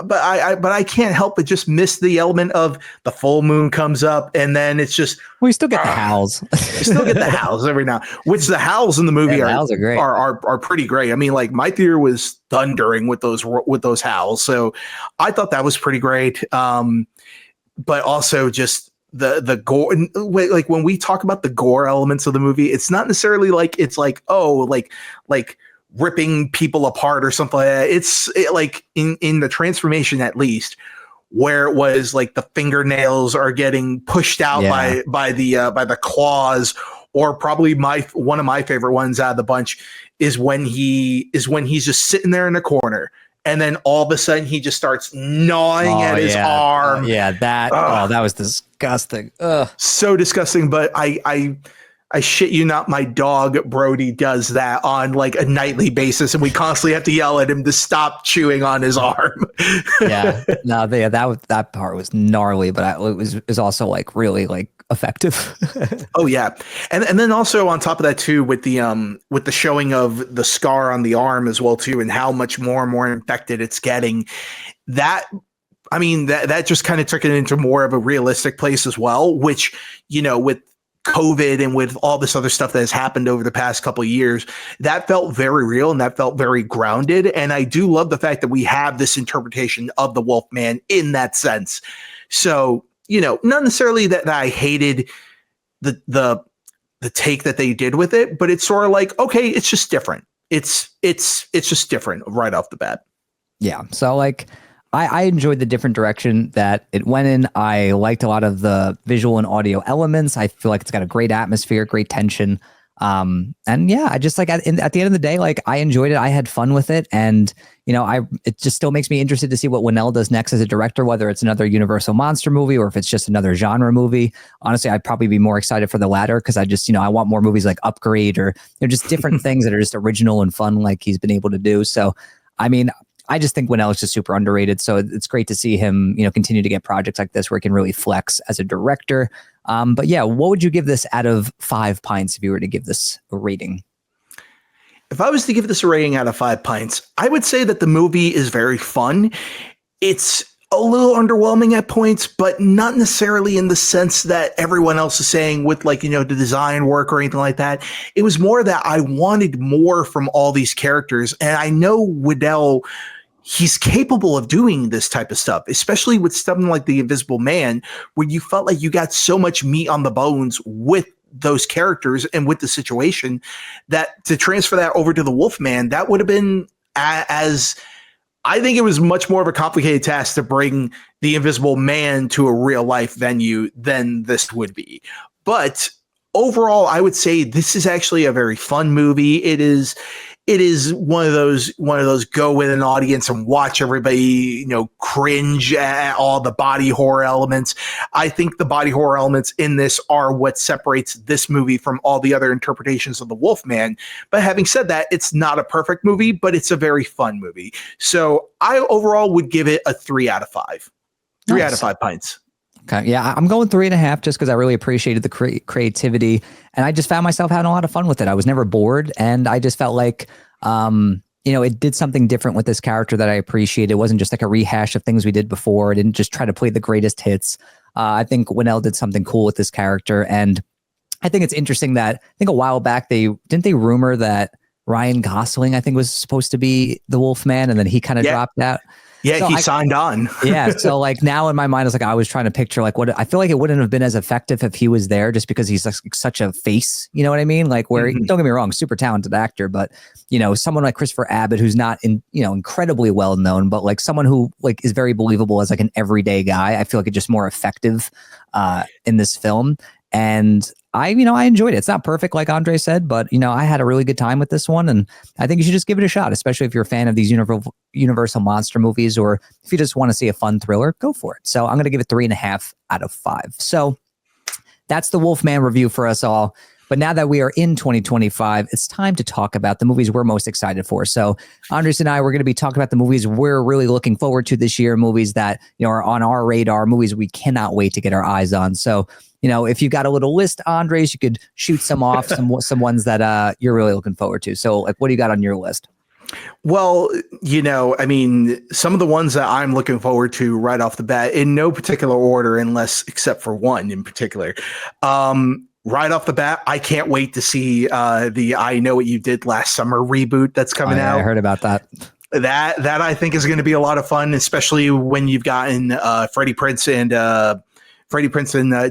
but I can't help but just miss the element of the full moon comes up and then it's just we still get the howls. You still get the howls every now, which the howls in the movie are great. Are pretty great. I mean, like my theater was thundering with those howls, so I thought that was pretty great. But also just the gore, like when we talk about the gore elements of the movie, it's not necessarily like it's like like ripping people apart or something like that. It's like in the transformation, at least, where it was like the fingernails are getting pushed out by the claws, or probably one of my favorite ones out of the bunch is when he's just sitting there in the corner and then all of a sudden he just starts gnawing at his arm. That was disgusting. Ugh. So disgusting. But I shit you not, my dog Brody does that on like a nightly basis, and we constantly have to yell at him to stop chewing on his arm. That part was gnarly, but it was also like really like effective. Oh yeah, and then also on top of that too, with the showing of the scar on the arm as well too, and how much more and more infected it's getting. That just kind of took it into more of a realistic place as well, which, with COVID and with all this other stuff that has happened over the past couple of years, that felt very real and that felt very grounded. And I do love the fact that we have this interpretation of the Wolfman in that sense. So, not necessarily that I hated the take that they did with it, but it's sort of like, okay, it's just different. It's just different right off the bat. Yeah. So like, I enjoyed the different direction that it went in. I liked a lot of the visual and audio elements. I feel like it's got a great atmosphere, great tension. And yeah, I just like at the end of the day, like I enjoyed it. I had fun with it. And, it just still makes me interested to see what Winnell does next as a director, whether it's another Universal monster movie or if it's just another genre movie. Honestly, I'd probably be more excited for the latter because I just, I want more movies like Upgrade or just different things that are just original and fun like he's been able to do. So, I just think Winnell is just super underrated. So it's great to see him, continue to get projects like this where he can really flex as a director. But yeah, what would you give this out of 5 pints if you were to give this a rating? If I was to give this a rating out of 5 pints, I would say that the movie is very fun. It's a little underwhelming at points, but not necessarily in the sense that everyone else is saying with like, the design work or anything like that. It was more that I wanted more from all these characters. And I know Winnell, he's capable of doing this type of stuff, especially with something like The Invisible Man, where you felt like you got so much meat on the bones with those characters and with the situation that to transfer that over to the Wolfman, that would have been as I think it was much more of a complicated task to bring The Invisible Man to a real life venue than this would be. But overall, I would say this is actually a very fun movie. It is one of those go with an audience and watch everybody, cringe at all the body horror elements. I think the body horror elements in this are what separates this movie from all the other interpretations of the Wolfman. But having said that, it's not a perfect movie, but it's a very fun movie. So I overall would give it a 3 out of 5. 3 out of 5 pints. Okay. Yeah, I'm going 3.5 just because I really appreciated the creativity and I just found myself having a lot of fun with it. I was never bored and I just felt like, it did something different with this character that I appreciated. It wasn't just like a rehash of things we did before. It didn't just try to play the greatest hits. I think Winnell did something cool with this character. And I think it's interesting that I think a while back, they rumor that Ryan Gosling, I think, was supposed to be the Wolfman and then he kind of dropped out. Yeah, so he signed on. Yeah. So like now in my mind, it's like I was trying to picture like what I feel like it wouldn't have been as effective if he was there just because he's like such a face. You know what I mean? Like where don't get me wrong, super talented actor, but someone like Christopher Abbott, who's not incredibly well known, but like someone who like is very believable as like an everyday guy. I feel like it's just more effective in this film. And I enjoyed it. It's not perfect, like Andre said, but, I had a really good time with this one. And I think you should just give it a shot, especially if you're a fan of these Universal monster movies, or if you just want to see a fun thriller, go for it. So I'm going to give it 3.5 out of 5. So that's the Wolfman review for us all. But now that we are in 2025, it's time to talk about the movies we're most excited for. So Andres and I, we're going to be talking about the movies we're really looking forward to this year, movies that are on our radar, movies we cannot wait to get our eyes on. So if you got a little list, Andres, you could shoot some off, some ones that you're really looking forward to. So like, what do you got on your list? Well, some of the ones that I'm looking forward to right off the bat in no particular order, except for one in particular. Right off the bat, I can't wait to see the I Know What You Did Last Summer reboot that's coming out. I heard about that. That I think is going to be a lot of fun, especially when you've gotten Freddie Prinze and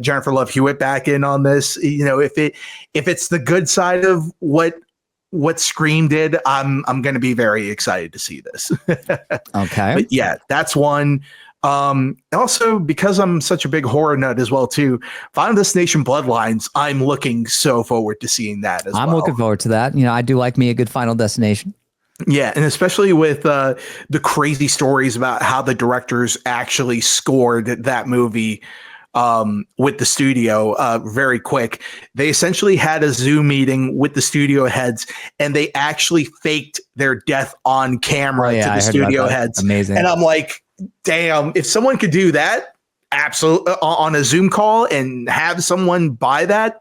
Jennifer Love Hewitt back in on this. If it's the good side of what Scream did, I'm going to be very excited to see this. Okay. But yeah, that's one. Also, because I'm such a big horror nut as well too, Final Destination Bloodlines, I'm looking so forward to seeing that as well. I'm looking forward to that. I do like me a good Final Destination. Yeah, and especially with the crazy stories about how the directors actually scored that movie with the studio very quick. They essentially had a Zoom meeting with the studio heads, and they actually faked their death on camera to the I heard about studio that. heads. Amazing. And I'm like, damn, if someone could do that, absolutely on a Zoom call and have someone buy that,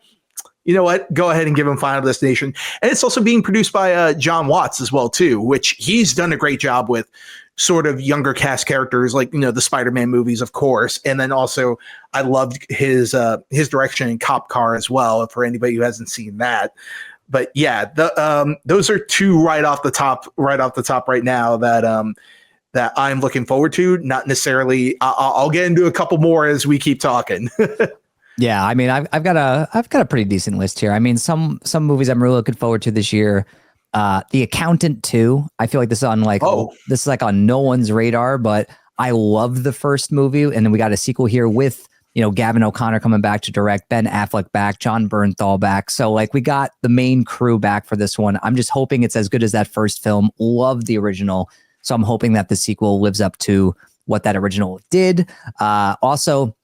you know what? Go ahead and give him Final Destination. And it's also being produced by John Watts as well, too, which he's done a great job with sort of younger cast characters like, the Spider-Man movies, of course. And then also I loved his direction in Cop Car as well, for anybody who hasn't seen that. But yeah, those are two right off the top right now that I'm looking forward to. Not necessarily, I'll get into a couple more as we keep talking. Yeah, I mean, I've got a pretty decent list here. I mean, some movies I'm really looking forward to this year. The Accountant 2. I feel like this is like on no one's radar, but I loved the first movie, and then we got a sequel here with Gavin O'Connor coming back to direct, Ben Affleck back, John Bernthal back. So like we got the main crew back for this one. I'm just hoping it's as good as that first film. Love the original, so I'm hoping that the sequel lives up to what that original did. Also,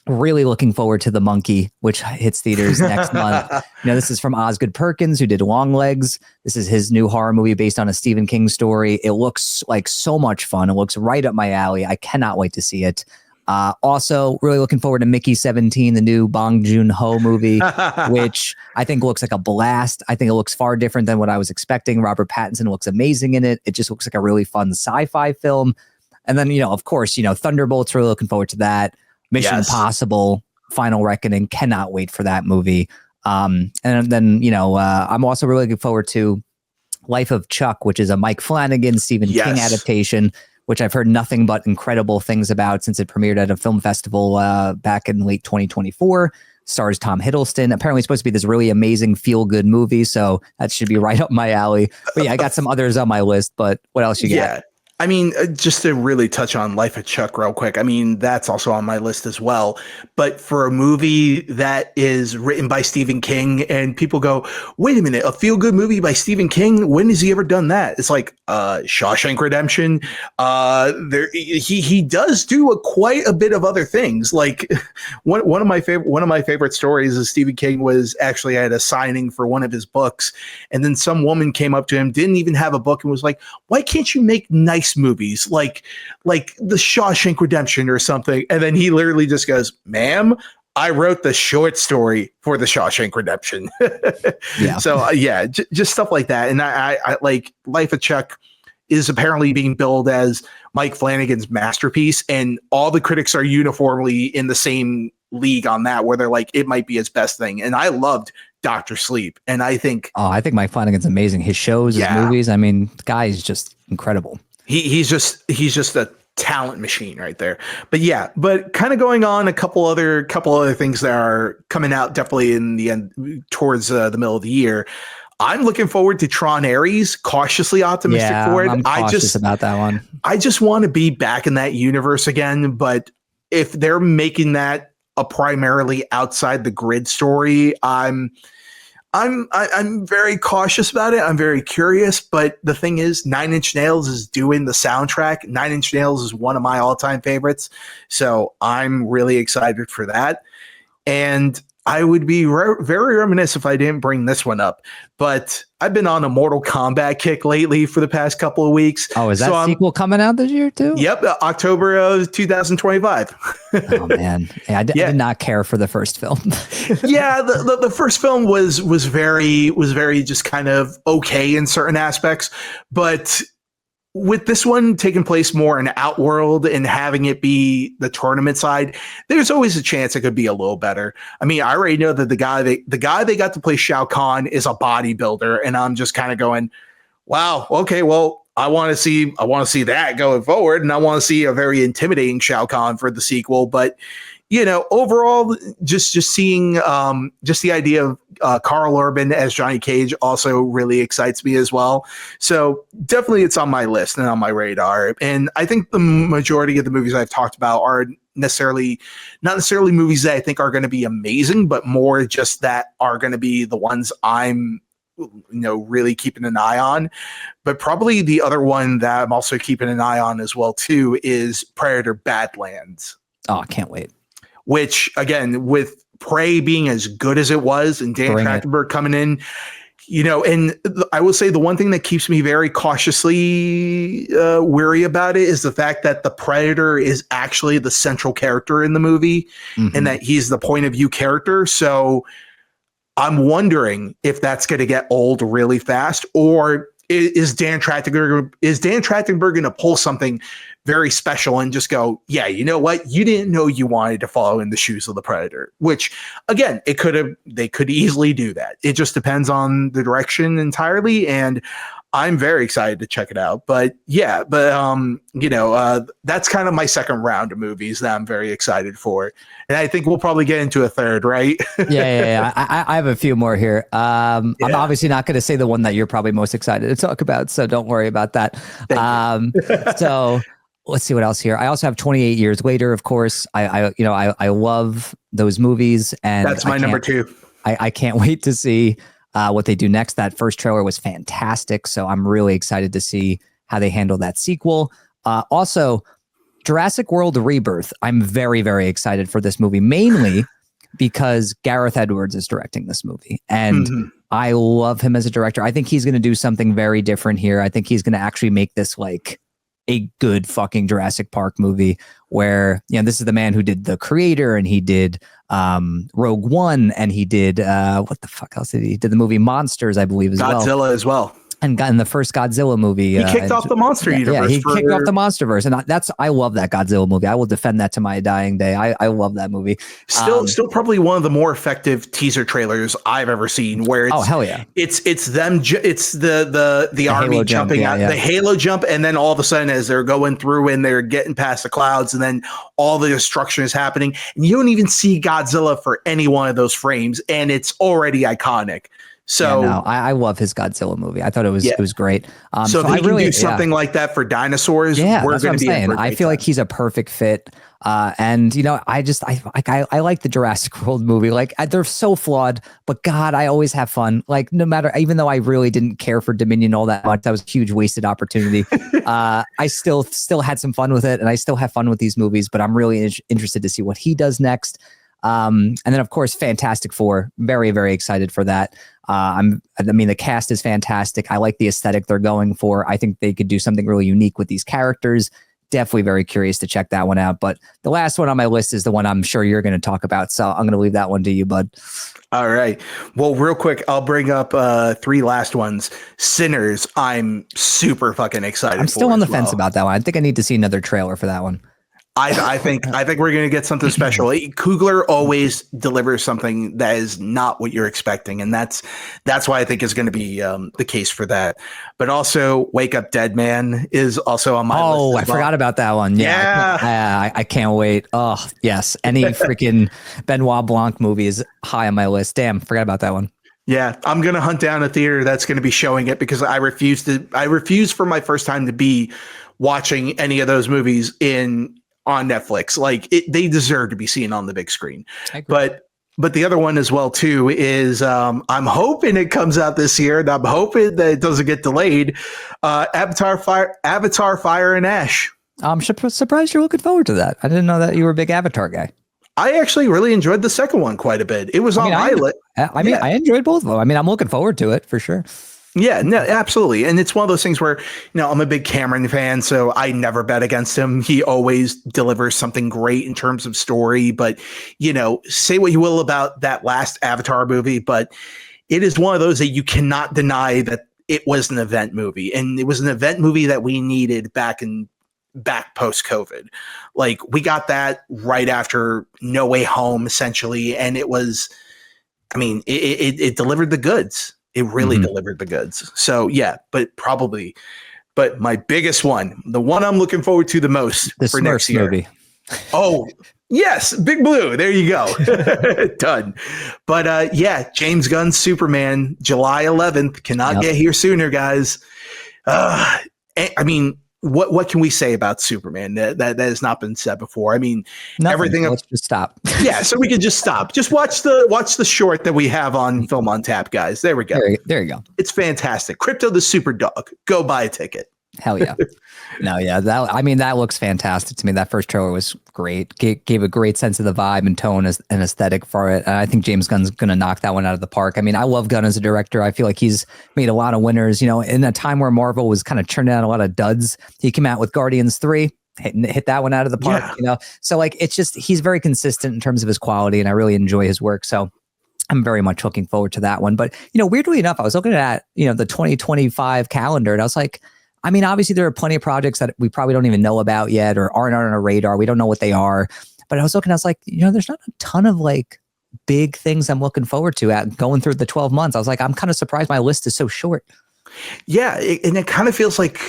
really looking forward to The Monkey, which hits theaters next month. This is from Osgood Perkins, who did Longlegs. This is his new horror movie based on a Stephen King story. It looks like so much fun. It looks right up my alley. I cannot wait to see it. Also, really looking forward to Mickey 17, the new Bong Joon-ho movie, which I think looks like a blast. I think it looks far different than what I was expecting. Robert Pattinson looks amazing in it. It just looks like a really fun sci-fi film. And then, of course, Thunderbolts, really looking forward to that. Mission Impossible, Final Reckoning, cannot wait for that movie. And then, I'm also really looking forward to Life of Chuck, which is a Mike Flanagan, Stephen King adaptation, which I've heard nothing but incredible things about since it premiered at a film festival back in late 2024. Stars Tom Hiddleston. Apparently it's supposed to be this really amazing feel-good movie, so that should be right up my alley. But yeah, I got some others on my list, but what else you got? I mean, just to really touch on Life of Chuck real quick, I mean, that's also on my list as well. But for a movie that is written by Stephen King and people go, wait a minute, a feel-good movie by Stephen King? When has he ever done that? It's like Shawshank Redemption. He does do quite a bit of other things. Like one of my favorite stories is Stephen King was actually at a signing for one of his books. And then some woman came up to him, didn't even have a book, and was like, why can't you make nice movies like the Shawshank Redemption or something? And then he literally just goes, ma'am, I wrote the short story for the Shawshank Redemption. Yeah. So just stuff like that. And I like Life of Chuck is apparently being billed as Mike Flanagan's masterpiece, and all the critics are uniformly in the same league on that, where they're like, it might be his best thing. And I loved Dr. Sleep, and I think Mike Flanagan's amazing. His shows, his movies, I mean, the guy is just incredible. He's just a talent machine right there. But kind of going on a couple other things that are coming out definitely in the end towards the middle of the year. I'm looking forward to Tron Ares, cautiously optimistic for it. I'm cautious about that one. I just want to be back in that universe again, but if they're making that a primarily outside the grid story, I'm very cautious about it. I'm very curious, but the thing is, Nine Inch Nails is doing the soundtrack. Nine Inch Nails is one of my all-time favorites, so I'm really excited for that. And I would be very remiss if I didn't bring this one up, but I've been on a Mortal Kombat kick lately for the past couple of weeks. Oh, is that sequel coming out this year too? Yep, October of 2025. Oh man, I did not care for the first film. Yeah, the first film was very just kind of okay in certain aspects, but with this one taking place more in Outworld and having it be the tournament side, there's always a chance it could be a little better. I mean, I already know that the guy they got to play Shao Kahn is a bodybuilder, and I'm just kind of going, wow, okay, well, I want to see that going forward, and I want to see a very intimidating Shao Kahn for the sequel. But overall, just seeing just the idea of Carl Urban as Johnny Cage also really excites me as well. So definitely it's on my list and on my radar. And I think the majority of the movies I've talked about are not necessarily movies that I think are going to be amazing, but more just that are going to be the ones I'm really keeping an eye on. But probably the other one that I'm also keeping an eye on as well too is Predator Badlands. Oh, I can't wait. Which again, with Prey being as good as it was and Dan Trachtenberg coming in, and I will say the one thing that keeps me very cautiously weary about it is the fact that the Predator is actually the central character in the movie and that he's the point of view character. So I'm wondering if that's going to get old really fast, or is Dan Trachtenberg going to pull something very special and just go, yeah, you know what? You didn't know you wanted to follow in the shoes of the Predator, which again, they could easily do that. It just depends on the direction entirely. And I'm very excited to check it out. But yeah, that's kind of my second round of movies that I'm very excited for. And I think we'll probably get into a third, right? Yeah. I have a few more here. I'm obviously not going to say the one that you're probably most excited to talk about, so don't worry about that. So let's see what else here. I also have 28 Years Later, of course. I love those movies, and that's my number 2. I can't wait to see what they do next. That first trailer was fantastic, so I'm really excited to see how they handle that sequel. Also, Jurassic World Rebirth. I'm very, very excited for this movie, mainly because Gareth Edwards is directing this movie, and I love him as a director. I think he's going to do something very different here. I think he's going to actually make this like a good fucking Jurassic Park movie where, this is the man who did The Creator, and he did Rogue One, and he did what the fuck else did he did the movie Monsters, I believe, Godzilla as well. And got in the first Godzilla movie. He kicked off the monster universe. Yeah, he kicked off the Monsterverse. And I love that Godzilla movie. I will defend that to my dying day. I love that movie. Still probably one of the more effective teaser trailers I've ever seen, where it's, hell yeah. It's them. It's the army jumping out, the Halo jump. And then all of a sudden, as they're going through and they're getting past the clouds, and then all the destruction is happening, and you don't even see Godzilla for any one of those frames. And it's already iconic. So I love his Godzilla movie. I thought it was great. So if he can do something like that for dinosaurs, we're going to be in for a great I feel like he's a perfect fit. And I like the Jurassic World movie. Like they're so flawed, but God, I always have fun. Like no matter, even though I really didn't care for Dominion all that much, that was a huge wasted opportunity. I still had some fun with it, and I still have fun with these movies. But I'm really interested to see what he does next. And then of course, Fantastic Four. Very, very excited for that. The cast is fantastic. I like the aesthetic they're going for. I think they could do something really unique with these characters. Definitely very curious to check that one out. But the last one on my list is the one I'm sure you're going to talk about. So I'm going to leave that one to you, bud. All right. Well, real quick, I'll bring up 3 last ones. Sinners. I'm super fucking excited. I'm still on the fence about that one. I think I need to see another trailer for that one. I think we're going to get something special. Coogler always delivers something that is not what you're expecting, and that's why I think is going to be the case for that. But also, Wake Up Dead Man is also on my list. Oh, I forgot about that one. Yeah. I can't wait. Oh, yes. Any freaking Benoit Blanc movie is high on my list. Damn, forgot about that one. Yeah, I'm going to hunt down a theater that's going to be showing it, because I refuse for my first time to be watching any of those movies on Netflix. Like they deserve to be seen on the big screen. But the other one as well too is I'm hoping it comes out this year, and I'm hoping that it doesn't get delayed. Avatar Fire and Ash. I'm surprised you're looking forward to that. I didn't know that you were a big Avatar guy. I actually really enjoyed the second one quite a bit. It was on my list. I enjoyed both of them. I'm looking forward to it for sure. Yeah, no, absolutely. And it's one of those things where, I'm a big Cameron fan, so I never bet against him. He always delivers something great in terms of story. But, say what you will about that last Avatar movie, but it is one of those that you cannot deny that it was an event movie. And it was an event movie that we needed back post-COVID. Like we got that right after No Way Home, essentially. And it was, it delivered the goods. It really delivered the goods. So yeah, but my biggest one, the one I'm looking forward to the most for Smurfs next year. Movie. Oh yes, Big Blue. There you go. Done. But James Gunn's Superman, July 11th. Cannot get here sooner, guys. what can we say about Superman that has not been said before? I mean, Nothing. everything. Let's just stop. Yeah, so we can just stop. Just watch the short that we have on Film on Tap, guys. There we go. There you go. It's fantastic. Crypto the Super Dog. Go buy a ticket. Hell yeah. No, yeah. That looks fantastic to me. That first trailer was great. Gave a great sense of the vibe and tone and aesthetic for it. And I think James Gunn's going to knock that one out of the park. I mean, I love Gunn as a director. I feel like he's made a lot of winners, in a time where Marvel was kind of churning out a lot of duds. He came out with Guardians 3. Hit that one out of the park, So like, it's just, he's very consistent in terms of his quality, and I really enjoy his work. So I'm very much looking forward to that one. But, weirdly enough, I was looking at, the 2025 calendar, and I was like, I mean, obviously there are plenty of projects that we probably don't even know about yet or aren't on our radar. We don't know what they are. But I was looking, I was like, there's not a ton of like big things I'm looking forward to at going through the 12 months. I was like, I'm kind of surprised my list is so short. Yeah. And it kind of feels like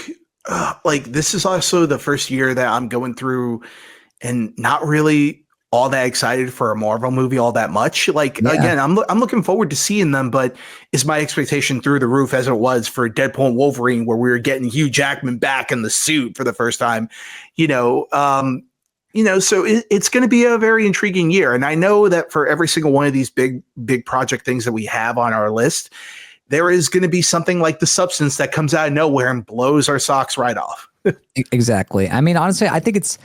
this is also the first year that I'm going through and not really all that excited for a Marvel movie all that much. Again, I'm looking forward to seeing them, but is my expectation through the roof as it was for Deadpool and Wolverine, where we were getting Hugh Jackman back in the suit for the first time, so it's going to be a very intriguing year. And I know that for every single one of these big project things that we have on our list, there is going to be something like The Substance that comes out of nowhere and blows our socks right off. Exactly. I mean, honestly, I think it's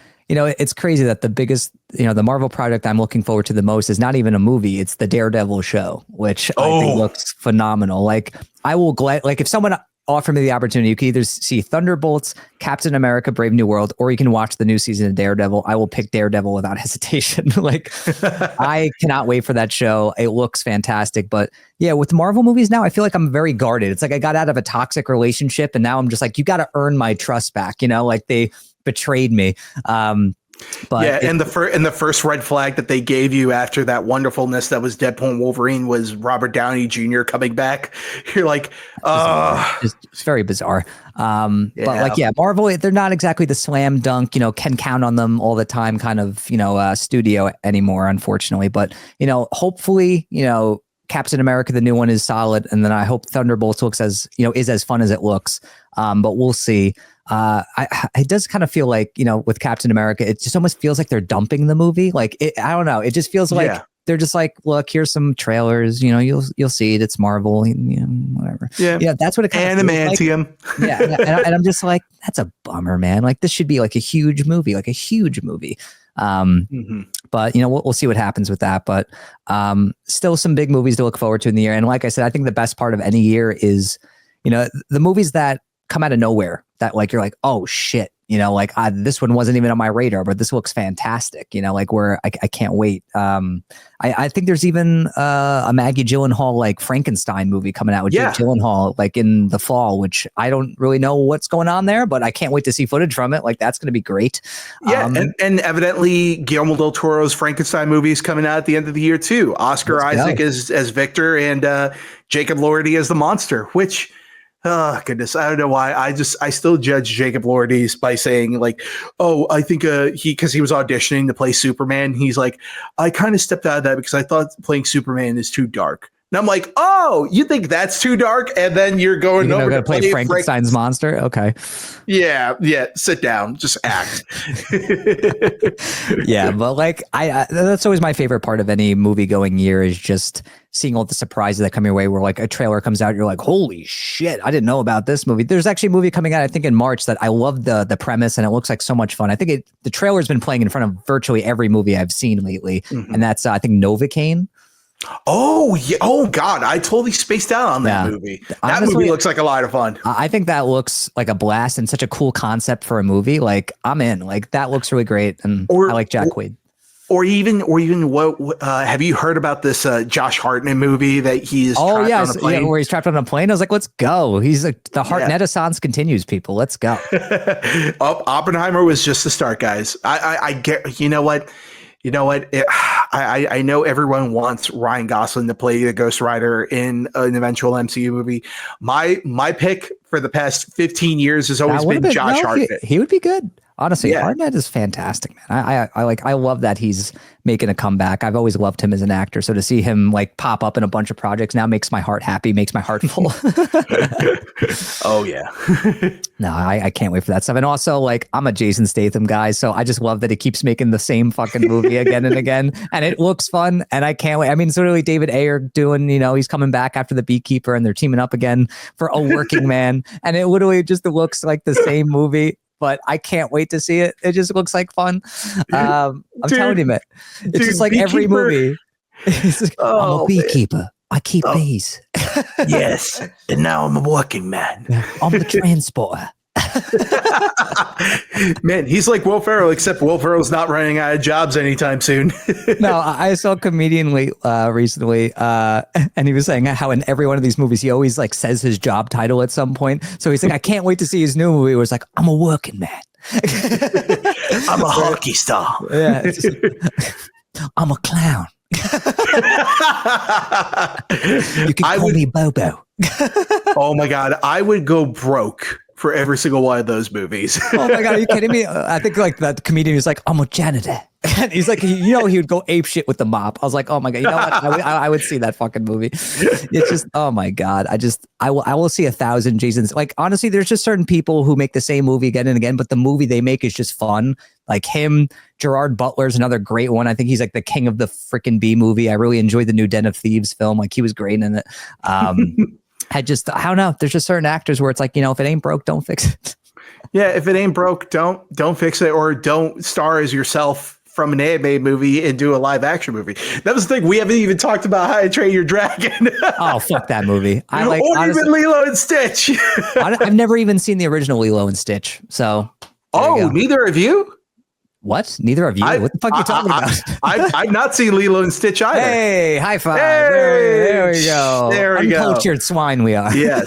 crazy that the biggest, the Marvel project I'm looking forward to the most is not even a movie. It's the Daredevil show, which I think looks phenomenal. Like, I will if someone offered me the opportunity, you can either see Thunderbolts, Captain America, Brave New World, or you can watch the new season of Daredevil. I will pick Daredevil without hesitation. I cannot wait for that show. It looks fantastic. But yeah, with Marvel movies now, I feel like I'm very guarded. It's like I got out of a toxic relationship and now I'm just like, you got to earn my trust back. Like they betrayed me. But yeah, and the first red flag that they gave you after that wonderfulness that was Deadpool and Wolverine was Robert Downey Jr. coming back. You're like, it's very bizarre. But Marvel, they're not exactly the slam dunk, can count on them all the time kind of, studio anymore, unfortunately. But, hopefully, Captain America, the new one, is solid. And then I hope Thunderbolts looks is as fun as it looks. But we'll see. It does kind of feel like, with Captain America, it just almost feels like they're dumping the movie. I don't know. It just feels like they're just like, look, here's some trailers, you'll see it. It's Marvel, whatever. Yeah. That's what it kind of feels like. Yeah. And I'm just like, that's a bummer, man. Like, this should be like a huge movie. But we'll see what happens with that. But still some big movies to look forward to in the year. And like I said, I think the best part of any year is, the movies that come out of nowhere that you're like, oh shit, this one wasn't even on my radar, but this looks fantastic, where I can't wait. I think there's even a Maggie Gyllenhaal Frankenstein movie coming out with Jake Gyllenhaal in the fall, which I don't really know what's going on there, but I can't wait to see footage from it. That's going to be great. Yeah, and evidently Guillermo del Toro's Frankenstein movie is coming out at the end of the year too. Oscar Isaac as Victor and Jacob Elordi as the monster, which... Oh goodness, I don't know why. I still judge Jacob Elordi by saying I think because he was auditioning to play Superman. He's like, I kind of stepped out of that because I thought playing Superman is too dark. And I'm like, oh, you think that's too dark? And then you're going over to play Frankenstein's monster? Okay. Yeah. Sit down. Just act. Yeah, but that's always my favorite part of any movie going year is just seeing all the surprises that come your way. Where a trailer comes out, you're like, holy shit, I didn't know about this movie. There's actually a movie coming out, I think in March, that I love the premise and it looks like so much fun. I think the trailer's been playing in front of virtually every movie I've seen lately, and that's I think Novocaine. Oh yeah! Oh God, I totally spaced out on that movie. That movie looks like a lot of fun. I think that looks like a blast and such a cool concept for a movie. I'm in. That looks really great, and I like Jack Quaid. Or even what? Have you heard about this Josh Hartnett movie that he is? Oh yeah, where he's trapped on a plane. I was like, let's go. He's like the Hartnett-assance continues. People, let's go. Oppenheimer was just the start, guys. I get. You know what? I know everyone wants Ryan Gosling to play the Ghost Rider in an eventual MCU movie. My pick for the past 15 years has always been Josh Hartnett. He would be good. Honestly, Yeah. Arnett is fantastic, man. I love that he's making a comeback. I've always loved him as an actor. So to see him like pop up in a bunch of projects now makes my heart happy, makes my heart full. Oh yeah. No, I can't wait for that stuff. And also, like, I'm a Jason Statham guy, so I just love that he keeps making the same fucking movie again and again, and it looks fun, and I can't wait. I mean, it's literally David Ayer doing, he's coming back after The Beekeeper, and they're teaming up again for A Working Man, and it literally just looks like the same movie, but I can't wait to see it. It just looks like fun. I'm telling you, man, it's just like Beekeeper. every movie. Like, I'm a beekeeper. Man. I keep bees. Yes, and now I'm a working man. I'm the transporter. Man, he's like Will Ferrell, except Will Ferrell's not running out of jobs anytime soon. No, I saw a comedian recently, and he was saying how in every one of these movies he always like says his job title at some point. So he's like, I can't wait to see his new movie. It was like, I'm a working man. I'm a hockey star. Yeah, I'm a clown. You can call me Bobo. Oh my God, I would go broke for every single one of those movies. Oh my God, are you kidding me? I think like that comedian was like, I'm a janitor. And he's like, he would go ape shit with the mop. I was like, oh my God, you know what? I would see that fucking movie. It's just, oh my God. I will see 1,000 Jasons. Like, honestly, there's just certain people who make the same movie again and again, but the movie they make is just fun. Like him, Gerard Butler's another great one. I think he's like the king of the freaking B movie. I really enjoyed the new Den of Thieves film. Like he was great in it. I don't know. There's just certain actors where it's like, if it ain't broke, don't fix it. Yeah, if it ain't broke, don't fix it, or don't star as yourself from an animated movie and do a live action movie. That was the thing. We haven't even talked about How to Train Your Dragon. Oh, fuck that movie. Or honestly, even Lilo and Stitch. I've never even seen the original Lilo and Stitch. So. Neither of you? What? Neither of you? What the fuck are you talking about? I've not seen Lilo and Stitch either. Hey, high five. Hey, there we go. There we go. Uncultured swine we are. Yes.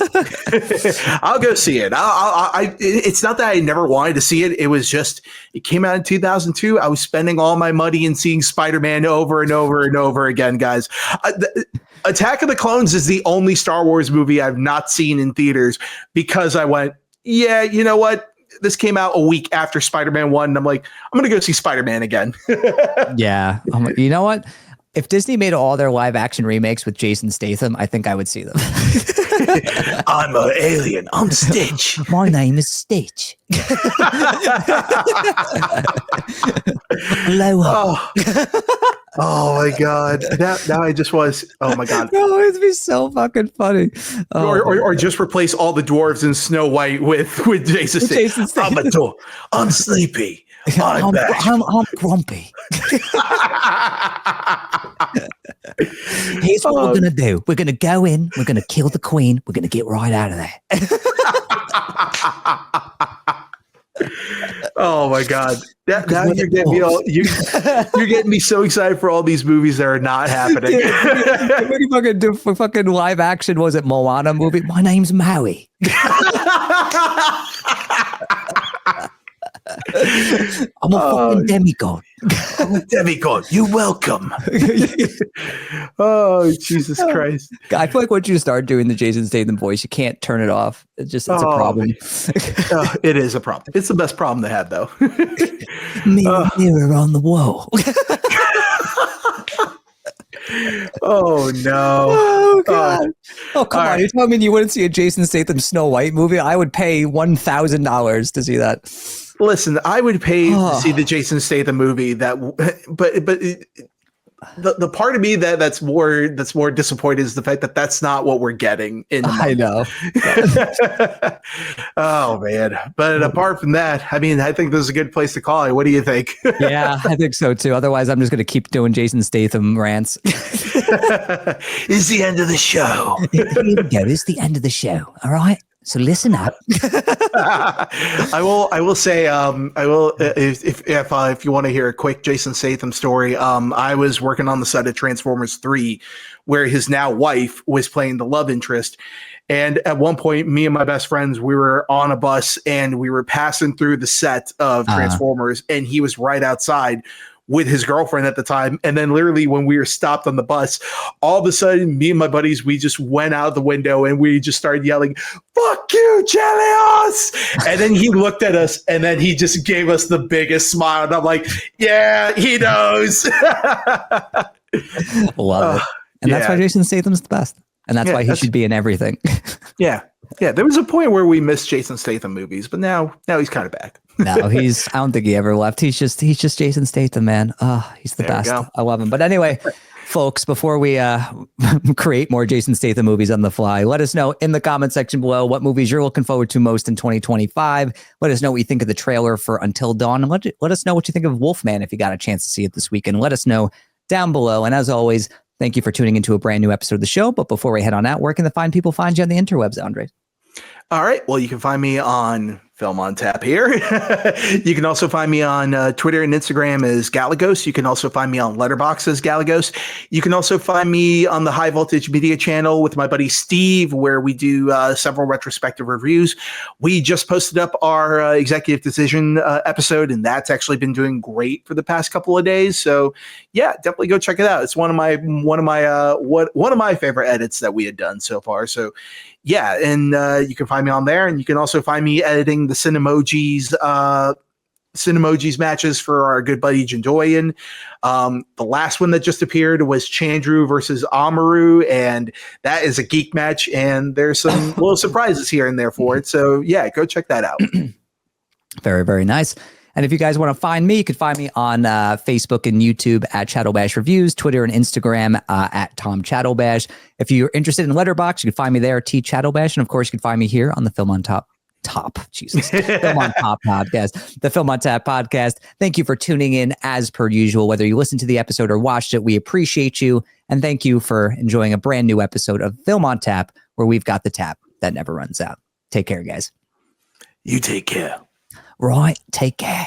I'll go see it. It's not that I never wanted to see it. It was just, it came out in 2002. I was spending all my money and seeing Spider-Man over and over and over again, guys. Attack of the Clones is the only Star Wars movie I've not seen in theaters because I went, yeah, you know what? This came out a week after Spider-Man 1, and I'm like, I'm going to go see Spider-Man again. Yeah. You know what? If Disney made all their live action remakes with Jason Statham, I think I would see them. I'm an alien. I'm Stitch. My name is Stitch. Aloha. Oh my God. Now I just was. Oh my God. No, it'd be so fucking funny. Or just replace all the dwarves in Snow White with Jason Statham. I'm sleepy. I'm grumpy. Here's what we're going to do. We're going to go in. We're going to kill the queen. We're going to get right out of there. Oh my God! Now you're getting me all. You're getting me so excited for all these movies that are not happening. What do you fucking do for fucking live action? Was it Moana movie? My name's Maui. I'm a fucking demigod. I'm a demigod. You're welcome. Oh, Jesus Christ. I feel like once you start doing the Jason Statham voice, you can't turn it off. It's a problem. It is a problem. It's the best problem they had, though. Mirror on the wall. Oh, no. Oh, God. Oh, come on. You're telling me you wouldn't see a Jason Statham Snow White movie? I would pay $1,000 to see that. Listen, I would pay to see the Jason Statham movie. But the part of me that's more disappointed is the fact that that's not what we're getting in the I know. Oh man. But apart from that, I mean, I think this is a good place to call it. What do you think? Yeah, I think so too. Otherwise, I'm just going to keep doing Jason Statham rants. It's the end of the show. Here we go. It's the end of the show. All right. So listen up. I will say, if you want to hear a quick Jason Statham story, I was working on the set of Transformers 3, where his now wife was playing the love interest. And at one point, me and my best friends, we were on a bus and we were passing through the set of Transformers, and he was right outside with his girlfriend at the time. And then literally when we were stopped on the bus, all of a sudden, me and my buddies, we just went out the window and we just started yelling, "Fuck you, Chelios!" And then he looked at us and then he just gave us the biggest smile. And I'm like, yeah, he knows. Love it. And that's why Jason Statham's the best. And that's why he should be in everything. Yeah. There was a point where we missed Jason Statham movies, but now he's kind of back. No, I don't think he ever left. He's just Jason Statham, man. Oh, he's the best. I love him. But anyway, folks, before we create more Jason Statham movies on the fly, let us know in the comment section below what movies you're looking forward to most in 2025. Let us know what you think of the trailer for Until Dawn. And let us know what you think of Wolfman if you got a chance to see it this weekend. Let us know down below. And as always, thank you for tuning into a brand new episode of the show. But before we head on out, where can the fine people find you on the interwebs, Andre? All right. Well, you can find me on Film on Tap here. You can also find me on Twitter and Instagram as Galagos. You can also find me on Letterboxd as Galagos. You can also find me on the High Voltage Media channel with my buddy Steve, where we do several retrospective reviews. We just posted up our executive decision episode, and that's actually been doing great for the past couple of days. So yeah, definitely go check it out. It's one of my favorite edits that we had done so far. So yeah, and you can find me on there, and you can also find me editing the Cinemojis matches for our good buddy Jindoyan. The last one that just appeared was Chandru versus Amaru, and that is a geek match, and there's some little surprises here and there for it. So yeah, go check that out. Very, very nice. And if you guys want to find me, you can find me on Facebook and YouTube at Chattelbash Reviews, Twitter and Instagram at Tom Chattelbash. If you're interested in Letterboxd, you can find me there, T Chattelbash. And of course, you can find me here on the Film on Top Film on Top podcast, the Film on Tap podcast. Thank you for tuning in as per usual, whether you listened to the episode or watched it. We appreciate you. And thank you for enjoying a brand new episode of Film on Tap, where we've got the tap that never runs out. Take care, guys. You take care. Right. Take care.